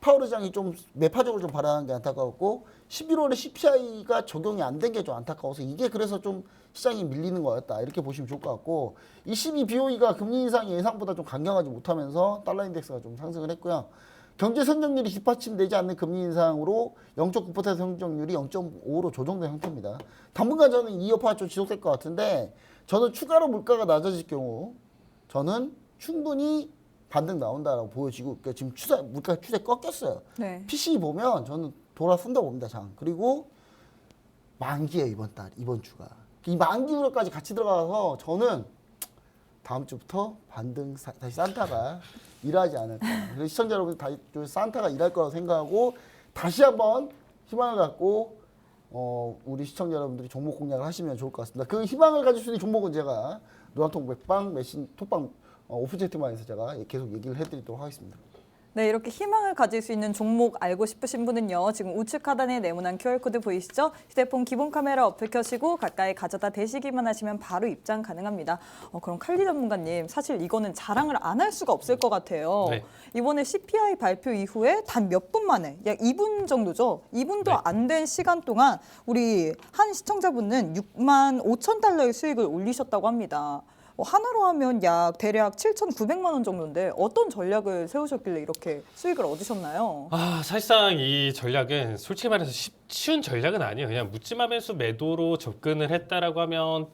Speaker 2: 파월 의장이 좀 매파적으로 좀 발언한 게 안타까웠고 11월에 CPI가 적용이 안 된 게 좀 안타까워서 이게 그래서 좀 시장이 밀리는 거였다 이렇게 보시면 좋을 것 같고 22 BOE가 금리 인상이 예상보다 좀 강경하지 못하면서 달러 인덱스가 좀 상승을 했고요. 경제 성장률이 뒷받침되지 않는 금리 인상으로 0.9% 성장률이 0.5로 조정된 형태입니다. 당분간 저는 이 여파가 좀 지속될 것 같은데 저는 추가로 물가가 낮아질 경우 저는 충분히 반등 나온다라고 보여지고 그러니까 지금 물가 추세 꺾였어요.
Speaker 1: 네.
Speaker 2: PCE 보면 저는 돌아선다고 봅니다. 장. 그리고 만기예요 이번 주가. 이 만기 우려까지 같이 들어가서 저는 다음 주부터 반등 다시 산타가 일하지 않을까. 그래서 시청자 여러분들 다시 산타가 일할 거라고 생각하고 다시 한번 희망을 갖고 우리 시청자 여러분들이 종목 공략을 하시면 좋을 것 같습니다. 그 희망을 가질 수 있는 종목은 제가 노란통 백방, 메신, 톡방 오픈채팅방에서 제가 계속 얘기를 해드리도록 하겠습니다.
Speaker 1: 네, 이렇게 희망을 가질 수 있는 종목 알고 싶으신 분은요. 지금 우측 하단에 네모난 QR코드 보이시죠? 휴대폰 기본 카메라 어플 켜시고 가까이 가져다 대시기만 하시면 바로 입장 가능합니다. 그럼 칼리 전문가님, 사실 이거는 자랑을 안 할 수가 없을 것 같아요.
Speaker 3: 네.
Speaker 1: 이번에 CPI 발표 이후에 단 몇 분 만에, 약 2분 정도죠? 2분도
Speaker 3: 네.
Speaker 1: 안 된 시간 동안 우리 한 시청자분은 6만 5천 달러의 수익을 올리셨다고 합니다. 하나로 하면 약 대략 7,900만 원 정도인데 어떤 전략을 세우셨길래 이렇게 수익을 얻으셨나요?
Speaker 3: 사실상 이 전략은 솔직히 말해서 쉬운 전략은 아니에요. 그냥 묻지마 매수 매도로 접근을 했다라고 하면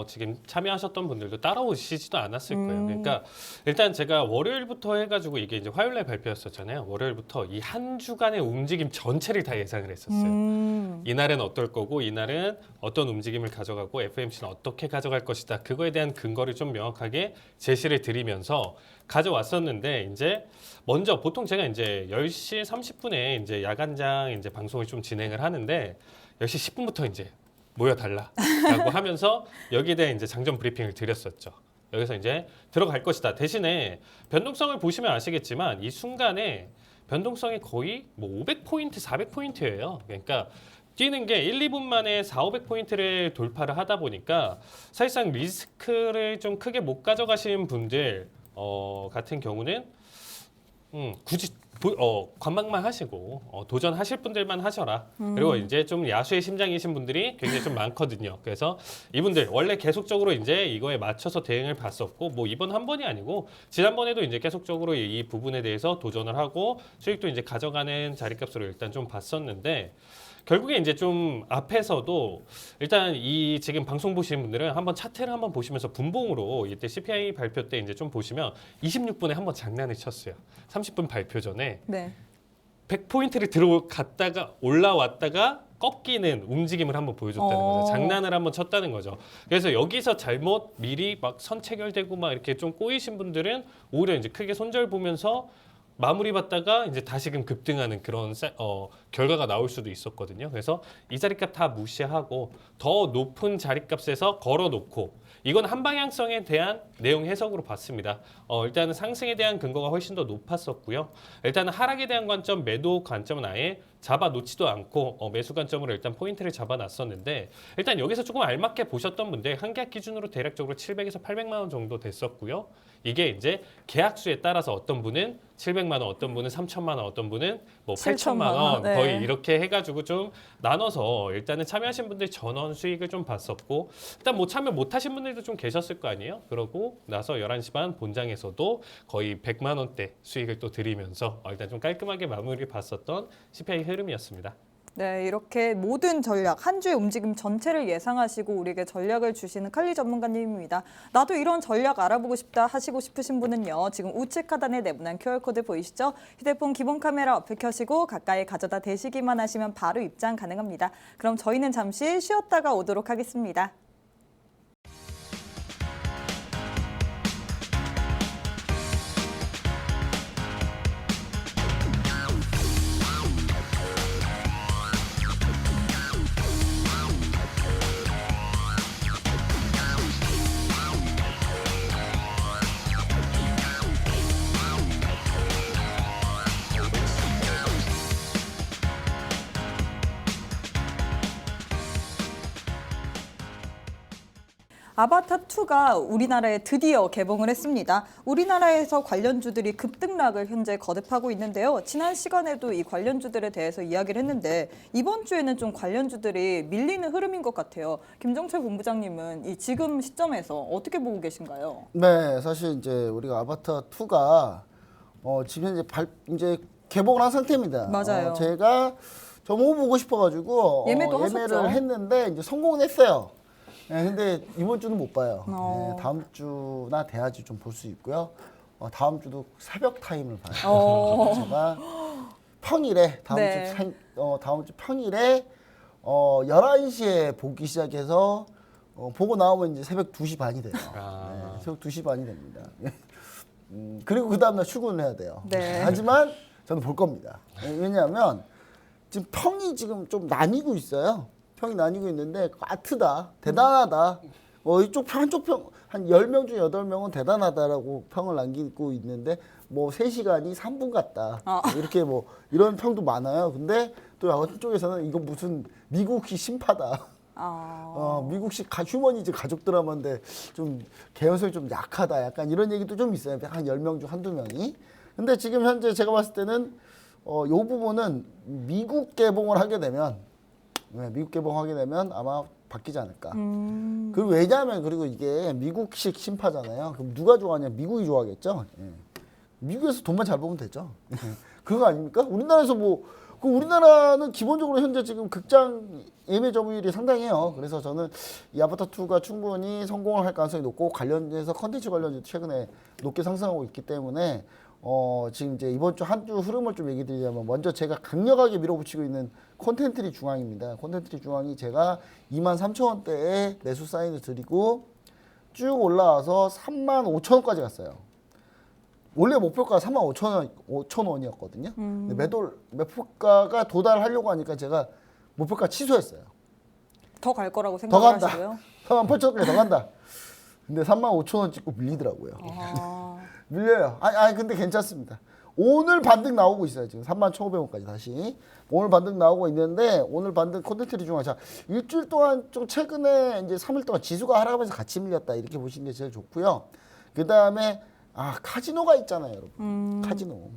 Speaker 3: 지금 참여하셨던 분들도 따라오시지도 않았을 거예요. 그러니까 일단 제가 월요일부터 해가지고 이게 이제 화요일날 발표였었잖아요. 월요일부터 이 한 주간의 움직임 전체를 다 예상을 했었어요. 이날은 어떨 거고 이날은 어떤 움직임을 가져가고 FMC는 어떻게 가져갈 것이다. 그거에 대한 근거를 좀 명확하게 제시를 드리면서 가져왔었는데 이제 먼저 보통 제가 이제 10시 30분에 이제 야간장 이제 방송을 좀 진행을 하는데 10시 10분부터 이제 모여달라라고 하면서 여기에 대한 이제 장전 브리핑을 드렸었죠. 여기서 이제 들어갈 것이다. 대신에 변동성을 보시면 아시겠지만 이 순간에 변동성이 거의 뭐 500포인트, 400포인트예요. 그러니까 뛰는 게 1, 2분 만에 4, 500포인트를 돌파를 하다 보니까 사실상 리스크를 좀 크게 못 가져가시는 분들 같은 경우는 굳이 관망만 하시고 도전하실 분들만 하셔라. 그리고 이제 좀 야수의 심장이신 분들이 굉장히 좀 많거든요. 그래서 이분들 원래 계속적으로 이제 이거에 맞춰서 대응을 봤었고 뭐 이번 한 번이 아니고 지난번에도 이제 계속적으로 이 부분에 대해서 도전을 하고 수익도 이제 가져가는 자리값으로 일단 좀 봤었는데 결국에 이제 좀 앞에서도 일단 이 지금 방송 보시는 분들은 한번 차트를 한번 보시면서 분봉으로 이때 CPI 발표 때 이제 좀 보시면 26분에 한번 장난을 쳤어요. 30분 발표 전에
Speaker 1: 네.
Speaker 3: 100포인트를 들어갔다가 올라왔다가 꺾이는 움직임을 한번 보여줬다는 거죠. 장난을 한번 쳤다는 거죠. 그래서 여기서 잘못 미리 막 선체결되고 막 이렇게 좀 꼬이신 분들은 오히려 이제 크게 손절 보면서 마무리 받다가 이제 다시금 급등하는 그런 결과가 나올 수도 있었거든요. 그래서 이 자리값 다 무시하고 더 높은 자리값에서 걸어놓고 이건 한 방향성에 대한 내용 해석으로 봤습니다. 일단은 상승에 대한 근거가 훨씬 더 높았었고요. 일단은 하락에 대한 관점, 매도 관점은 아예 잡아놓지도 않고 매수 관점으로 일단 포인트를 잡아놨었는데 일단 여기서 조금 알맞게 보셨던 분들 한계약 기준으로 대략적으로 700에서 800만 원 정도 됐었고요. 이게 이제 계약수에 따라서 어떤 분은 700만 원, 어떤 분은 3천만 원, 어떤 분은 뭐 8천만 원
Speaker 1: 네.
Speaker 3: 거의 이렇게 해가지고 좀 나눠서 일단은 참여하신 분들 전원 수익을 좀 봤었고 일단 뭐 참여 못하신 분들도 좀 계셨을 거 아니에요. 그러고 나서 11시 반 본장에서도 거의 100만 원대 수익을 또 드리면서 일단 좀 깔끔하게 마무리 봤었던 CPI 흐름이었습니다.
Speaker 1: 네, 이렇게 모든 전략, 한 주의 움직임 전체를 예상하시고 우리에게 전략을 주시는 칼리 전문가님입니다. 나도 이런 전략 알아보고 싶다 하시고 싶으신 분은요. 지금 우측 하단에 네모난 QR코드 보이시죠? 휴대폰 기본 카메라 어플 켜시고 가까이 가져다 대시기만 하시면 바로 입장 가능합니다. 그럼 저희는 잠시 쉬었다가 오도록 하겠습니다. 아바타 2가 우리나라에 드디어 개봉을 했습니다. 우리나라에서 관련주들이 급등락을 현재 거듭하고 있는데요. 지난 시간에도 이 관련주들에 대해서 이야기를 했는데 이번 주에는 좀 관련주들이 밀리는 흐름인 것 같아요. 김정철 본부장님은 이 지금 시점에서 어떻게 보고 계신가요?
Speaker 2: 네, 사실 이제 우리가 아바타 2가 지금 이제 개봉을 한 상태입니다.
Speaker 1: 맞아요.
Speaker 2: 제가 너무 보고 싶어가지고
Speaker 1: 예매도
Speaker 2: 예매를
Speaker 1: 하셨죠?
Speaker 2: 했는데 이제 성공은 했어요. 네, 근데 이번 주는 못 봐요.
Speaker 1: 어.
Speaker 2: 네, 다음 주나 돼야지 좀 볼 수 있고요. 다음 주도 새벽 타임을 봐요. 제가 평일에 다음 주 평일에 11시에 보기 시작해서 보고 나오면 이제 새벽 2시 반이 돼요. 네, 새벽 2시 반이 됩니다. 그리고 그 다음날 출근을 해야 돼요.
Speaker 1: 네.
Speaker 2: 하지만 저는 볼 겁니다. 왜냐하면 지금 평이 지금 좀 나뉘고 있어요. 평이 나뉘고 있는데 꽈트다, 대단하다. 이쪽 평, 한쪽 평, 한 10명 중 8명은 대단하다라고 평을 남기고 있는데 뭐 3시간이 3분 같다. 이렇게 뭐 이런 평도 많아요. 근데 또 한쪽에서는 이건 무슨 미국식 심파다. 미국식 휴머니즘 가족 드라마인데 좀 개연성이 좀 약하다. 약간 이런 얘기도 좀 있어요. 한 10명 중 한두 명이. 근데 지금 현재 제가 봤을 때는 요 부분은 미국 개봉을 하게 되면 아마 바뀌지 않을까. 그리고 왜냐하면 그리고 이게 미국식 심파잖아요. 그럼 누가 좋아하냐? 미국이 좋아하겠죠. 예. 미국에서 돈만 잘 벌면 되죠. 그거 아닙니까? 우리나라에서 우리나라는 기본적으로 현재 지금 극장 예매 점유율이 상당해요. 그래서 저는 이 아바타 2가 충분히 성공을 할 가능성이 높고 관련해서 컨텐츠 관련주 최근에 높게 상승하고 있기 때문에 지금 이제 이번 주 한 주 흐름을 좀 얘기 드리자면 먼저 제가 강력하게 밀어붙이고 있는 콘텐트리 중앙입니다. 콘텐트리 중앙이 제가 23,000원대에 매수 사인을 드리고 쭉 올라와서 35,000원까지 갔어요. 원래 목표가가 35,000원이었거든요. 근데 목표가가 도달하려고 하니까 제가 목표가 취소했어요.
Speaker 1: 더 갈 거라고
Speaker 2: 더
Speaker 1: 생각을
Speaker 2: 간다.
Speaker 1: 하시고요?
Speaker 2: 38,000원까지 더 간다. 근데 35,000원 찍고 밀리더라고요. 밀려요. 아니 근데 괜찮습니다. 오늘 반등 나오고 있어요. 지금 31,500원까지 다시. 오늘 반등 나오고 있는데 오늘 반등 콘텐츠리 중앙 자 일주일 동안 좀 최근에 이제 3일 동안 지수가 하락하면서 같이 밀렸다 이렇게 보시는 게 제일 좋고요. 그 다음에 카지노가 있잖아요, 여러분. 카지노.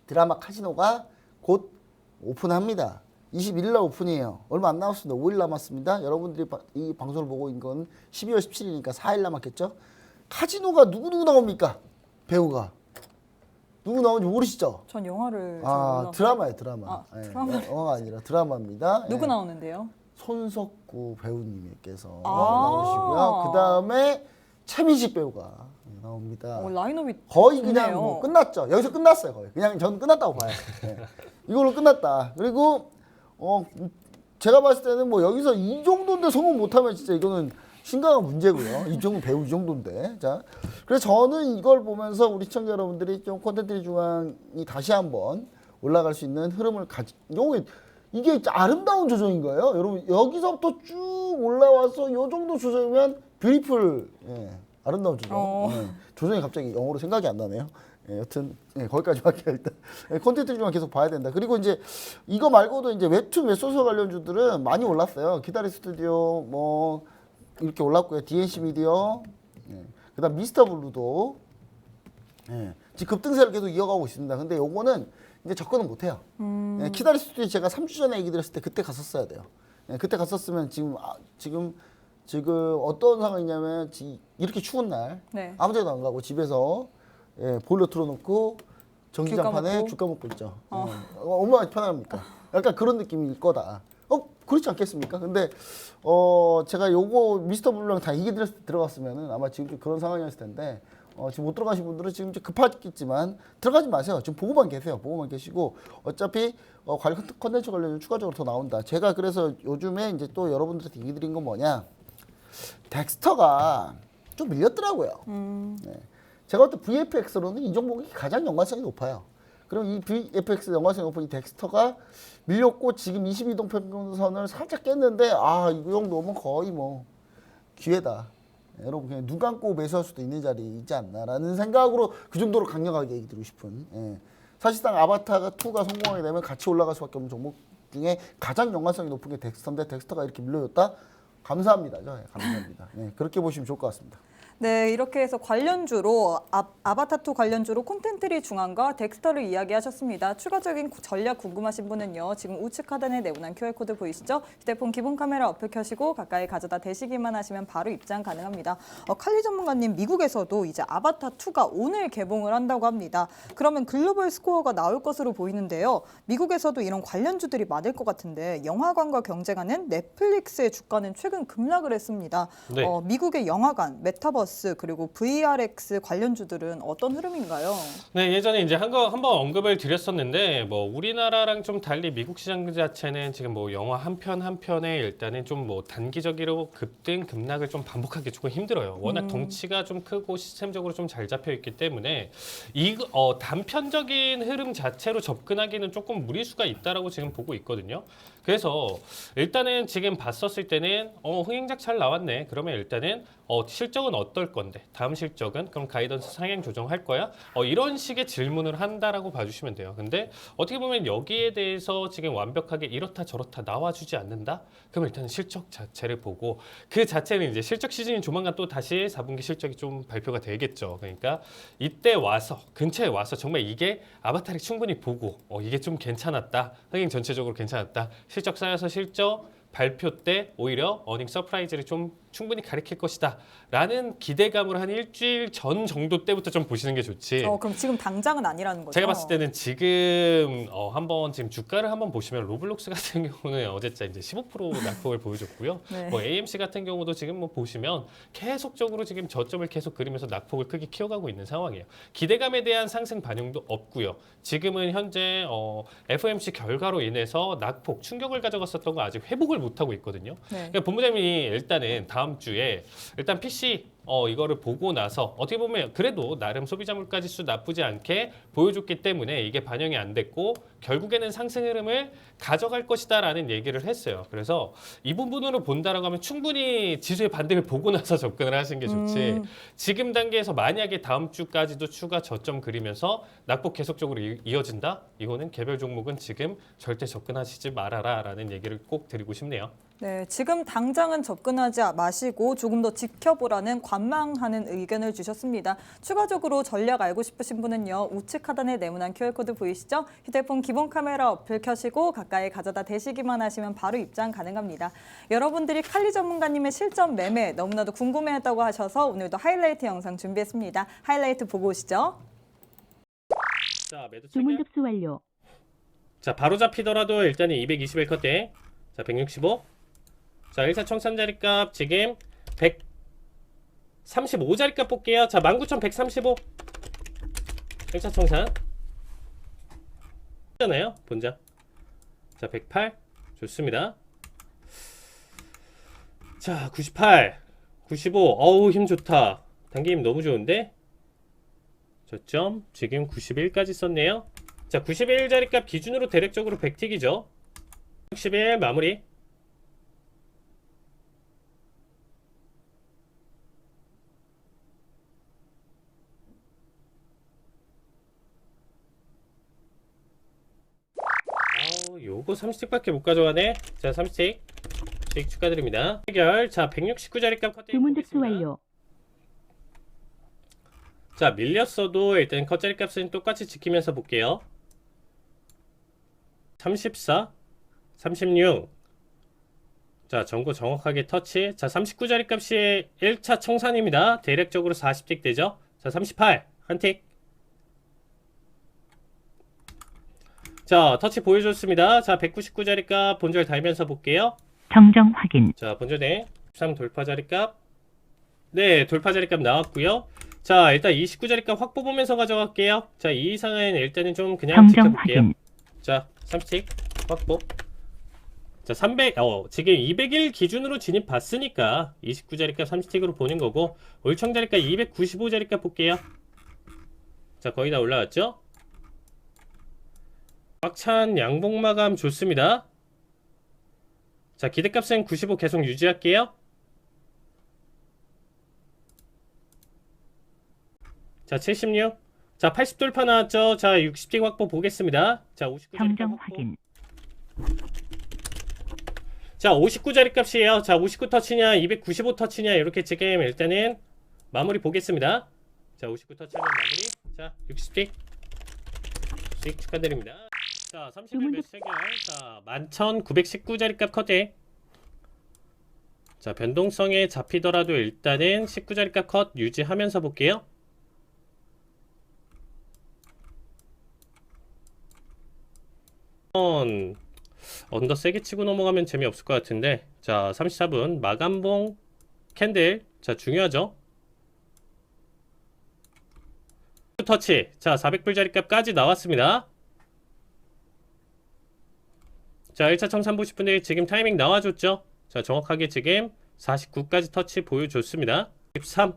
Speaker 2: 드라마 카지노가 곧 오픈합니다. 21일 날 오픈이에요. 얼마 안 남았습니다. 5일 남았습니다. 여러분들이 이 방송을 보고 있는 건 12월 17일이니까 4일 남았겠죠? 카지노가 누구 나옵니까? 배우가. 누구 나오는지 모르시죠?
Speaker 1: 전 영화를 잘 몰라서.
Speaker 2: 드라마예요, 드라마.
Speaker 1: 드라마.
Speaker 2: 영화가 아니라 드라마입니다.
Speaker 1: 누구 나오는데요?
Speaker 2: 손석구 배우님께서 나오시고요. 그 다음에 최민식 배우가 나옵니다.
Speaker 1: 라인업이
Speaker 2: 거의
Speaker 1: 좋네요.
Speaker 2: 그냥 뭐 끝났죠. 여기서 끝났어요. 거의. 그냥 전 끝났다고 봐요. 네. 이걸로 끝났다. 그리고 제가 봤을 때는 뭐 여기서 이 정도인데 성공 못하면 진짜 이거는 심각한 문제고요. 이 정도 배우 이 정도인데. 자, 그래서 저는 이걸 보면서 우리 시청자 여러분들이 좀 콘텐츠 중앙이 다시 한번 올라갈 수 있는 흐름을 이게 아름다운 조정인 거예요. 여러분 여기서부터 쭉 올라와서 이 정도 조정이면 뷰티풀 아름다운 조정. 조정이 갑자기 영어로 생각이 안 나네요. 여튼 거기까지 할게요. 일단 콘텐츠 중앙 계속 봐야 된다. 그리고 이제 이거 말고도 이제 웹툰 웹소설 관련주들은 많이 올랐어요. 기다리 스튜디오 뭐 이렇게 올랐고요. DNC 미디어, 그다음 미스터 블루도 지금 급등세를 계속 이어가고 있습니다. 근데 요거는 이제 접근은 못해요. 키다리 스튜디오 제가 3주 전에 얘기 드렸을 때 그때 갔었어야 돼요. 그때 갔었으면 지금 어떤 상황이냐면 이렇게 추운 날 아무 데도 안 가고 집에서 보일러 틀어놓고 전기장판에 죽 까먹고 있죠. 얼마나 편합니까? 약간 그런 느낌일 거다. 그렇지 않겠습니까? 근데 제가 요거 미스터 블루랑 다 얘기 드렸을 때 들어갔으면은 아마 지금 좀 그런 상황이었을 텐데 지금 못 들어가신 분들은 지금 좀 급하겠지만 들어가지 마세요. 지금 보고만 계세요. 보고만 계시고 어차피 컨텐츠 관련 추가적으로 더 나온다. 제가 그래서 요즘에 이제 또 여러분들한테 얘기 드린 건 뭐냐? 덱스터가 좀 밀렸더라고요. 제가 볼 때 VFX로는 이 종목이 가장 연관성이 높아요. 그럼 이 VFX 연관성이 높은 이 덱스터가 밀렸고 지금 22동 평균선을 살짝 깼는데 이 정도면 거의 뭐 기회다. 여러분 그냥 눈 감고 매수할 수도 있는 자리이지 않나라는 생각으로 그 정도로 강력하게 얘기 드리고 싶은. 사실상 아바타가 2가 성공하게 되면 같이 올라갈 수밖에 없는 종목 중에 가장 연관성이 높은 게 덱스터인데 덱스터가 이렇게 밀려졌다? 감사합니다죠. 네, 감사합니다. 네, 그렇게 보시면 좋을 것 같습니다.
Speaker 1: 네, 이렇게 해서 관련주로 아바타2 관련주로 콘텐트리 중앙과 덱스터를 이야기하셨습니다. 추가적인 전략 궁금하신 분은요. 지금 우측 하단에 내보낸 QR코드 보이시죠? 휴대폰 기본 카메라 어플 켜시고 가까이 가져다 대시기만 하시면 바로 입장 가능합니다. 칼리 전문가님, 미국에서도 이제 아바타2가 오늘 개봉을 한다고 합니다. 그러면 글로벌 스코어가 나올 것으로 보이는데요. 미국에서도 이런 관련주들이 많을 것 같은데 영화관과 경쟁하는 넷플릭스의 주가는 최근 급락을 했습니다.
Speaker 3: 네.
Speaker 1: 미국의 영화관, 메타버스 그리고 VRX 관련주들은 어떤 흐름인가요?
Speaker 3: 네, 예전에 이제 한번 언급을 드렸었는데 뭐 우리나라랑 좀 달리 미국 시장 자체는 지금 뭐 영화 한 편 한 편에 일단은 좀 뭐 단기적으로 급등 급락을 좀 반복하기 조금 힘들어요. 워낙 덩치가 좀 크고 시스템적으로 좀 잘 잡혀 있기 때문에 단편적인 흐름 자체로 접근하기는 조금 무리수가 있다라고 지금 보고 있거든요. 그래서 일단은 지금 봤었을 때는 흥행작 잘 나왔네. 그러면 일단은 실적은 어떨 건데? 다음 실적은? 그럼 가이던스 상향 조정할 거야? 이런 식의 질문을 한다라고 봐주시면 돼요. 근데 어떻게 보면 여기에 대해서 지금 완벽하게 이렇다 저렇다 나와주지 않는다? 그럼 일단 실적 자체를 보고 그 자체는 이제 실적 시즌이 조만간 또 다시 4분기 실적이 좀 발표가 되겠죠. 그러니까 이때 와서 근처에 와서 정말 이게 아바타를 충분히 보고 이게 좀 괜찮았다. 흥행 전체적으로 괜찮았다. 실적 쌓여서 실적 발표 때 오히려 어닝 서프라이즈를 좀 충분히 가리킬 것이다 라는 기대감으로 한 일주일 전 정도 때부터 좀 보시는 게 좋지.
Speaker 1: 그럼 지금 당장은 아니라는 거죠?
Speaker 3: 제가 봤을 때는 지금 한번 지금 주가를 한번 보시면 로블록스 같은 경우는 어제자 이제 15% 낙폭을 보여줬고요.
Speaker 1: 네.
Speaker 3: 뭐 AMC 같은 경우도 지금 뭐 보시면 계속적으로 지금 저점을 계속 그리면서 낙폭을 크게 키워가고 있는 상황이에요. 기대감에 대한 상승 반영도 없고요. 지금은 현재 FOMC 결과로 인해서 낙폭 충격을 가져갔었던 거 아직 회복을 못 하고 있거든요.
Speaker 1: 네.
Speaker 3: 그러니까 본부장님이 일단은 다음 주에 일단 PC 이거를 보고 나서 어떻게 보면 그래도 나름 소비자 물가 지수 나쁘지 않게 보여줬기 때문에 이게 반영이 안 됐고 결국에는 상승 흐름을 가져갈 것이다라는 얘기를 했어요. 그래서 이 부분으로 본다라고 하면 충분히 지수의 반등을 보고 나서 접근을 하시는 게 좋지. 지금 단계에서 만약에 다음 주까지도 추가 저점 그리면서 낙폭 계속적으로 이어진다? 이거는 개별 종목은 지금 절대 접근하시지 말아라라는 얘기를 꼭 드리고 싶네요.
Speaker 1: 네, 지금 당장은 접근하지 마시고 조금 더 지켜보라는 관망하는 의견을 주셨습니다. 추가적으로 전략 알고 싶으신 분은요. 우측 하단에 네모난 QR코드 보이시죠? 휴대폰 기본 카메라 어플 켜시고 가까이 가져다 대시기만 하시면 바로 입장 가능합니다. 여러분들이 칼리 전문가님의 실전 매매 너무나도 궁금해했다고 하셔서 오늘도 하이라이트 영상 준비했습니다. 하이라이트 보고 오시죠.
Speaker 3: 자, 매도
Speaker 4: 주문
Speaker 3: 체결.
Speaker 4: 접수 완료.
Speaker 3: 자, 바로 잡히더라도 일단은 221 컷대. 자, 165. 자, 1차 청산 자리값 지금 135 자리값 볼게요. 자, 19,135. 1차 청산. 잖아요. 본자. 자, 108. 좋습니다. 자, 98. 95. 어우, 힘 좋다. 단기 힘 너무 좋은데? 저점 지금 91까지 썼네요. 자, 91 자리값 기준으로 대략적으로 100틱이죠. 61 마무리. 요거 30틱밖에 못 가져가네. 자, 30틱 수익 축하드립니다. 해결. 자, 169자리값 컷
Speaker 4: 주문 접수 완료.
Speaker 3: 자, 밀렸어도 일단 컷자리 값은 똑같이 지키면서 볼게요. 34 36. 자, 전고 정확하게 터치. 자, 39자리 값이 1차 청산입니다. 대략적으로 40틱 되죠. 자, 38 한 틱. 자, 터치 보여줬습니다. 자, 199자리 값 본절 달면서 볼게요.
Speaker 4: 정정 확인.
Speaker 3: 자, 본전에 13 돌파 자리 값. 네, 돌파 자리 값 나왔고요. 자, 일단 29자리 값 확보 보면서 가져갈게요. 자, 이 이상은 일단은 좀 그냥
Speaker 4: 정정
Speaker 3: 지켜볼게요.
Speaker 4: 확인.
Speaker 3: 자, 30틱 확보. 자, 300, 지금 201 기준으로 진입 봤으니까 29자리 값 30틱으로 보는 거고, 올청 자리 값 295자리 값 볼게요. 자, 거의 다 올라왔죠? 꽉찬 양봉 마감 좋습니다. 자, 기대값은 95 계속 유지할게요. 자, 76. 자, 80 돌파 나왔죠? 자, 60틱 확보 보겠습니다. 자, 59
Speaker 4: 정정 확인.
Speaker 3: 자, 59자리 값이에요. 자, 59 터치냐, 295 터치냐, 이렇게 지금 일단은 마무리 보겠습니다. 자, 59 터치하면 마무리. 자, 60씩. 씩 축하드립니다. 자, 30일 매수 체결. 자, 11,919자리 값 컷에. 자, 변동성에 잡히더라도 일단은 19자리 값 컷 유지하면서 볼게요. 언더 세게 치고 넘어가면 재미없을 것 같은데, 자 34분 마감봉 캔들. 자, 중요하죠. 터치. 자, 400불 자리값까지 나왔습니다. 자, 1차 청산 보실 분들 지금 타이밍 나와줬죠. 자, 정확하게 지금 49까지 터치 보여줬습니다. 13.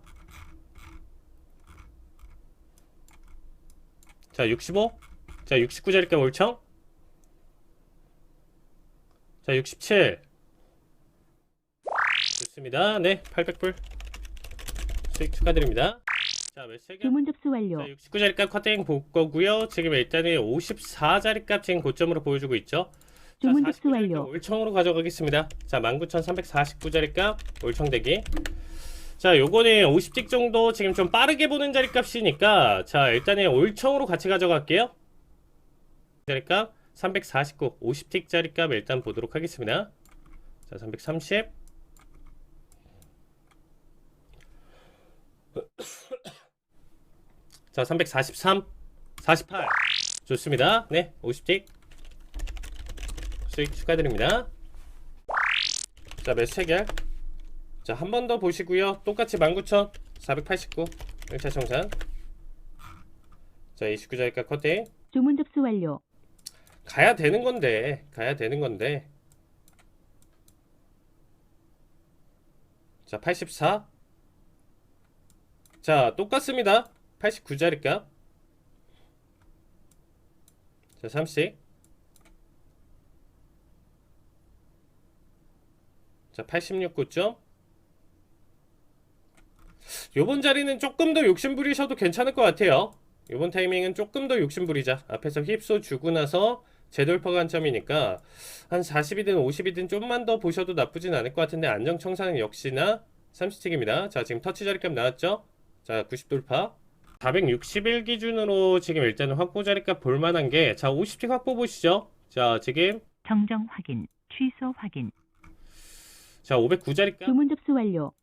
Speaker 3: 자, 65. 자, 69 자리값 올청. 자, 67. 좋습니다. 네, 800불 수익 축하드립니다. 자, 매체
Speaker 4: 주문 접수 완료.
Speaker 3: 자, 69자리값 커팅 볼 거고요. 지금 일단은 54자리값 지금 고점으로 보여주고 있죠.
Speaker 4: 주문
Speaker 3: 자,
Speaker 4: 접수
Speaker 3: 49자리값
Speaker 4: 완료.
Speaker 3: 올청으로 가져가겠습니다. 자, 19,349자리값 올청대기. 자, 요거는 50틱 정도 지금 좀 빠르게 보는 자리값이니까, 자, 일단은 올청으로 같이 가져갈게요. 자리값 349, 50틱 자리값 일단 보도록 하겠습니다. 자, 330. 자, 343, 48. 좋습니다. 네, 50틱 수익 축하드립니다. 자, 매수 체결. 자, 한 번 더 보시고요. 똑같이 19,489 1차 청산. 자, 29자리값 커팅.
Speaker 4: 주문 접수 완료.
Speaker 3: 가야 되는 건데. 자, 84. 자, 똑같습니다. 89자리값. 자, 30. 자, 86 고점. 요번 자리는 조금 더 욕심 부리셔도 괜찮을 것 같아요. 요번 타이밍은 조금 더 욕심 부리자. 앞에서 힙소 주고 나서 재돌파 관점이니까 한 40이든 50이든 좀만 더 보셔도 나쁘진 않을 것 같은데, 안정 청산은 역시나 30틱입니다. 자, 지금 터치 자리값 나왔죠? 자, 90 돌파. 461 기준으로 지금 일단은 확보 자리값 볼만한 게, 자, 50틱 확보 보시죠. 자, 지금
Speaker 4: 정정 확인. 취소 확인.
Speaker 3: 자, 509 자리값.
Speaker 4: 주문 접수 완료.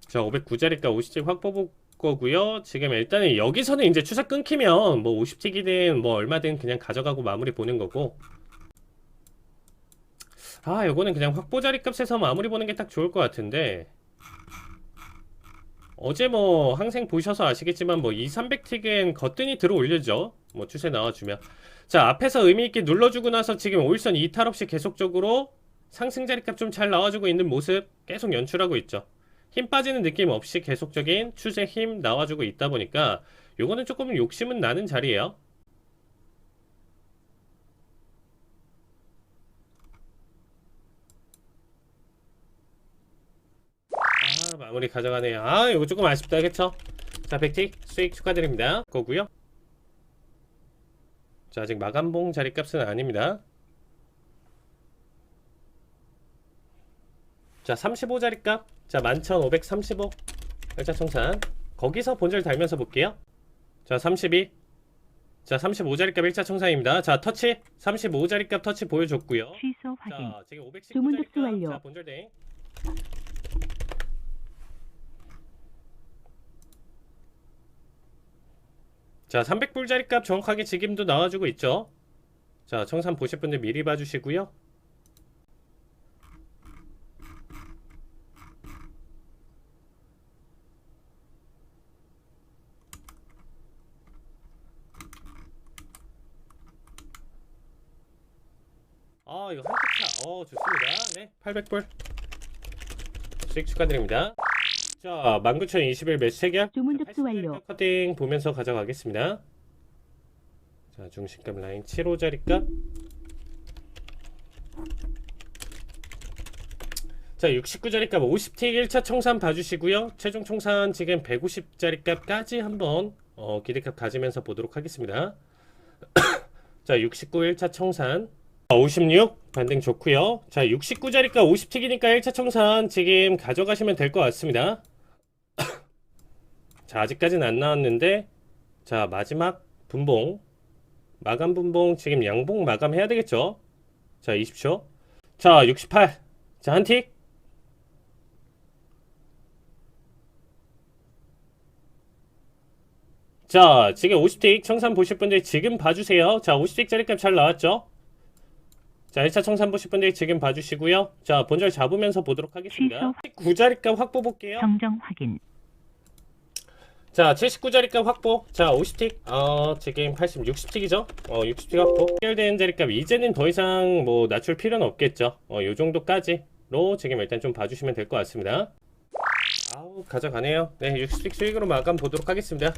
Speaker 3: 자, 509자리값 50틱 확보 볼 거고요. 지금 일단은 여기서는 이제 추세 끊기면 뭐 50틱이든 뭐 얼마든 그냥 가져가고 마무리 보는 거고, 아, 요거는 그냥 확보 자리값에서 마무리 보는 게 딱 좋을 것 같은데, 어제 뭐 항생 보셔서 아시겠지만 뭐 2, 300틱은 거뜬히 들어 올려죠. 뭐 추세 나와주면. 자, 앞에서 의미있게 눌러주고 나서 지금 5일선 이탈 없이 계속적으로 상승 자리값 좀 잘 나와주고 있는 모습 계속 연출하고 있죠. 힘 빠지는 느낌 없이 계속적인 추세 힘 나와주고 있다 보니까 요거는 조금 욕심은 나는 자리예요. 아, 마무리 가져가네요. 아, 이거 조금 아쉽다, 그쵸? 자, 100틱 수익 축하드립니다. 거고요. 자, 아직 마감봉 자리값은 아닙니다. 자, 35 자리값. 자, 11,535 일자 청산. 거기서 본절 달면서 볼게요. 자, 32. 자, 35 자리값 1차 청산입니다. 자, 터치 35 자리값 터치 보여줬고요.
Speaker 4: 취소 확인.
Speaker 3: 자, 지금 519
Speaker 4: 주문 접수
Speaker 3: 자리값.
Speaker 4: 완료.
Speaker 3: 자, 본절 대. 자, 300불 자리값 정확하게 지금도 나와주고 있죠. 자, 청산 보실 분들 미리 봐주시고요. 아, 이거 한끗차. 좋습니다. 네, 800불 수익 축하드립니다. 자, 19,021 매수 체결.
Speaker 4: 주문 접수 완료.
Speaker 3: 커팅 보면서 가져가겠습니다. 자, 중심값 라인 75자리값. 자, 69자리값 50틱 1차 청산 봐주시고요. 최종 청산 지금 150자리값까지 한번 기대값 가지면서 보도록 하겠습니다. 자, 69 1차 청산. 56 반등 좋고요. 자, 69자리가 50틱이니까 1차 청산 지금 가져가시면 될 것 같습니다. 자, 아직까지는 안 나왔는데, 자, 마지막 분봉, 마감 분봉 지금 양봉 마감해야 되겠죠? 자, 20초. 자, 68. 자, 한 틱. 자, 지금 50틱 청산 보실 분들 지금 봐주세요. 자, 50틱 자리값 잘 나왔죠? 자, 1차 청산 보실 분들 지금 봐주시고요. 자, 본절 잡으면서 보도록 하겠습니다. 9자리값 확보 볼게요.
Speaker 4: 정정 확인.
Speaker 3: 자, 79자리값 확보. 자, 50틱. 지금 60틱이죠? 60틱 확보. 해결된 자리값 이제는 더 이상 뭐 낮출 필요는 없겠죠. 요 정도까지로 지금 일단 좀 봐주시면 될 것 같습니다. 가져가네요. 네, 60틱 수익으로 마감 보도록 하겠습니다.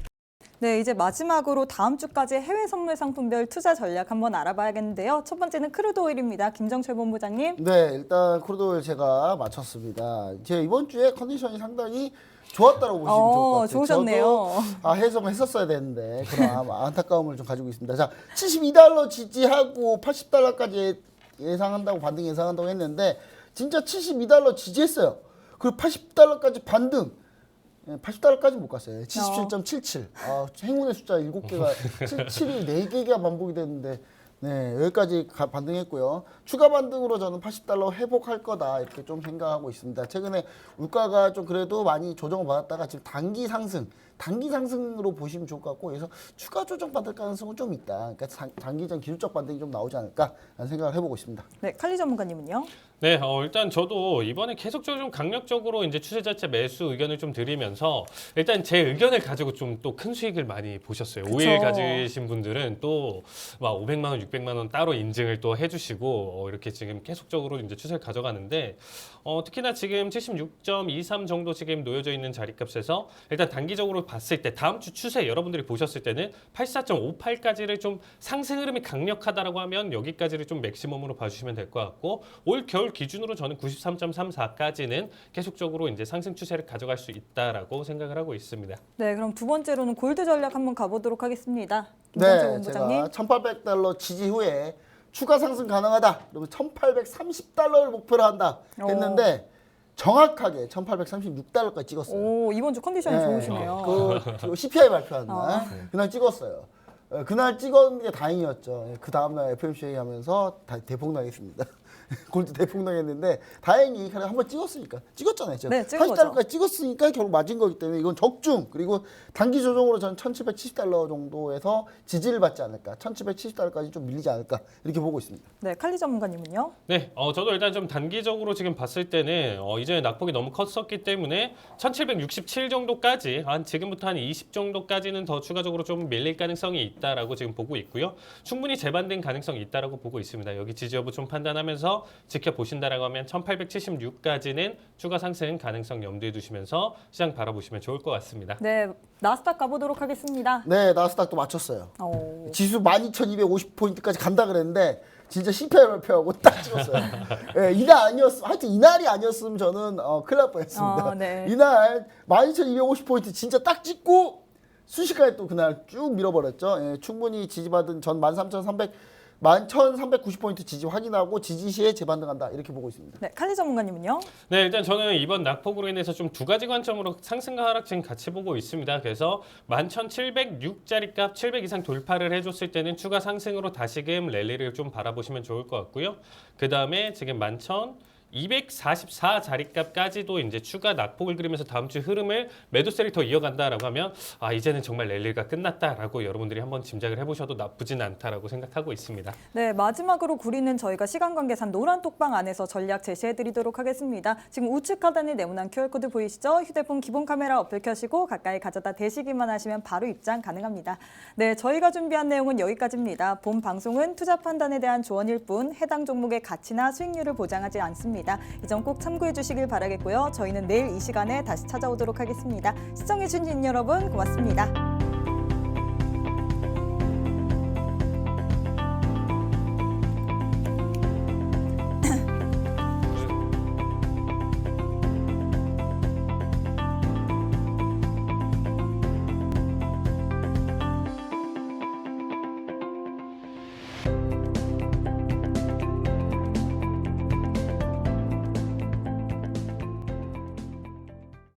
Speaker 1: 네, 이제 마지막으로 다음 주까지 해외 선물 상품별 투자 전략 한번 알아봐야겠는데요. 첫 번째는 크루드 오일입니다. 김정철 본부장님.
Speaker 2: 네, 일단 크루드 오일 제가 맞췄습니다. 제 이번 주에 컨디션이 상당히 좋았다고 보시면 좋을 것 같아요.
Speaker 1: 좋으셨네요.
Speaker 2: 저도 해석을 했었어야 되는데 그런 안타까움을 좀 가지고 있습니다. 자, $72 지지하고 $80까지 예상한다고 반등 예상한다고 했는데 진짜 $72 지지했어요. 그리고 $80까지 반등. 80달러까지 못 갔어요. 77.77. 행운의 숫자 7개가 7이 4개가 반복이 됐는데 네, 여기까지 반등했고요. 추가 반등으로 저는 $80 회복할 거다 이렇게 좀 생각하고 있습니다. 최근에 물가가 좀 그래도 많이 조정을 받았다가 지금 단기 상승으로 보시면 좋을 것 같고, 그래서 추가 조정 받을 가능성은 좀 있다. 그러니까 단기전 기술적 반등이 좀 나오지 않을까라는 생각을 해보고 있습니다.
Speaker 1: 네, 칼리 전문가님은요?
Speaker 3: 네, 일단 저도 이번에 계속적으로 좀 강력적으로 이제 추세 자체 매수 의견을 좀 드리면서 일단 제 의견을 가지고 좀 또 큰 수익을 많이 보셨어요.
Speaker 1: 그쵸.
Speaker 3: 오일 가지신 분들은 또 막 500만 원, 600만 원 따로 인증을 또 해주시고 이렇게 지금 계속적으로 이제 추세를 가져가는데 특히나 지금 76.23 정도 지금 놓여져 있는 자리값에서 일단 단기적으로 봤을 때 다음 주 추세 여러분들이 보셨을 때는 84.58까지를 좀 상승 흐름이 강력하다라고 하면 여기까지를 좀 맥시멈으로 봐주시면 될 것 같고, 올 겨울 기준으로 저는 93.34까지는 계속적으로 이제 상승 추세를 가져갈 수 있다라고 생각을 하고 있습니다.
Speaker 1: 네, 그럼 두 번째로는 골드 전략 한번 가보도록 하겠습니다. 김정철
Speaker 2: 네,
Speaker 1: 본부장님.
Speaker 2: 제가 $1,800 지지 후에 추가 상승 가능하다. 그러면 $1,830를 목표로 한다 했는데 정확하게 $1,836까지 찍었어요.
Speaker 1: 오, 이번 주 컨디션이 좋으시네요.
Speaker 2: 그 CPI 발표한 날 그날 찍었어요. 그날 찍은 게 다행이었죠. 그 다음날 FOMC 하면서 대폭 나겠습니다. 골드 대폭 나겠는데 다행히 그냥 한번 찍었잖아요.
Speaker 1: 네, 찍은
Speaker 2: 80달러까지 찍었으니까 결국 맞은 거기 때문에 이건 적중. 그리고 단기 조정으로 저는 $1,770 정도에서 지지를 받지 않을까, $1,770까지 좀 밀리지 않을까 이렇게 보고 있습니다.
Speaker 1: 네, 칼리 전문가님은요?
Speaker 3: 네, 저도 일단 좀 단기적으로 지금 봤을 때는 이전에 낙폭이 너무 컸었기 때문에 1767 정도까지 지금부터 한 20 정도까지는 더 추가적으로 좀 밀릴 가능성이 있다라고 지금 보고 있고요. 충분히 재반등 가능성이 있다라고 보고 있습니다. 여기 지지 여부 좀 판단하면서 지켜보신다라고 하면 1876까지는 추가 상승 가능성 염두에 두시면서 시장 바라보시면 좋을 것 같습니다.
Speaker 1: 네, 나스닥 가보도록 하겠습니다.
Speaker 2: 네, 나스닥도 맞췄어요.
Speaker 1: 오.
Speaker 2: 지수 12,250포인트까지 간다 그랬는데 진짜 CPI 발표하고 딱 찍었어요. 네, 이날이 아니었으면 저는 큰일 날 뻔했습니다.
Speaker 1: 네.
Speaker 2: 이날 12,250포인트 진짜 딱 찍고 순식간에 또 그날 쭉 밀어버렸죠. 예, 충분히 지지받은 전 11,390포인트 지지 확인하고 지지 시에 재반등한다 이렇게 보고 있습니다.
Speaker 1: 네, 칼리 전문가님은요?
Speaker 3: 네, 일단 저는 이번 낙폭으로 인해서 좀 두 가지 관점으로 상승과 하락 지금 같이 보고 있습니다. 그래서 11,706짜리 값 700 이상 돌파를 해줬을 때는 추가 상승으로 다시금 랠리를 좀 바라보시면 좋을 것 같고요. 그 다음에 지금 11,244 자리값까지도 이제 추가 낙폭을 그리면서 다음 주 흐름을 매도세를 더 이어간다라고 하면 이제는 정말 랠리가 끝났다라고 여러분들이 한번 짐작을 해보셔도 나쁘진 않다라고 생각하고 있습니다.
Speaker 1: 네, 마지막으로 구리는 저희가 시간 관계상 노란 톡방 안에서 전략 제시해드리도록 하겠습니다. 지금 우측 하단에 네모난 QR코드 보이시죠? 휴대폰 기본 카메라 어플 켜시고 가까이 가져다 대시기만 하시면 바로 입장 가능합니다. 네, 저희가 준비한 내용은 여기까지입니다. 본 방송은 투자 판단에 대한 조언일 뿐 해당 종목의 가치나 수익률을 보장하지 않습니다. 이 점 꼭 참고해 주시길 바라겠고요. 저희는 내일 이 시간에 다시 찾아오도록 하겠습니다. 시청해 주신 여러분 고맙습니다.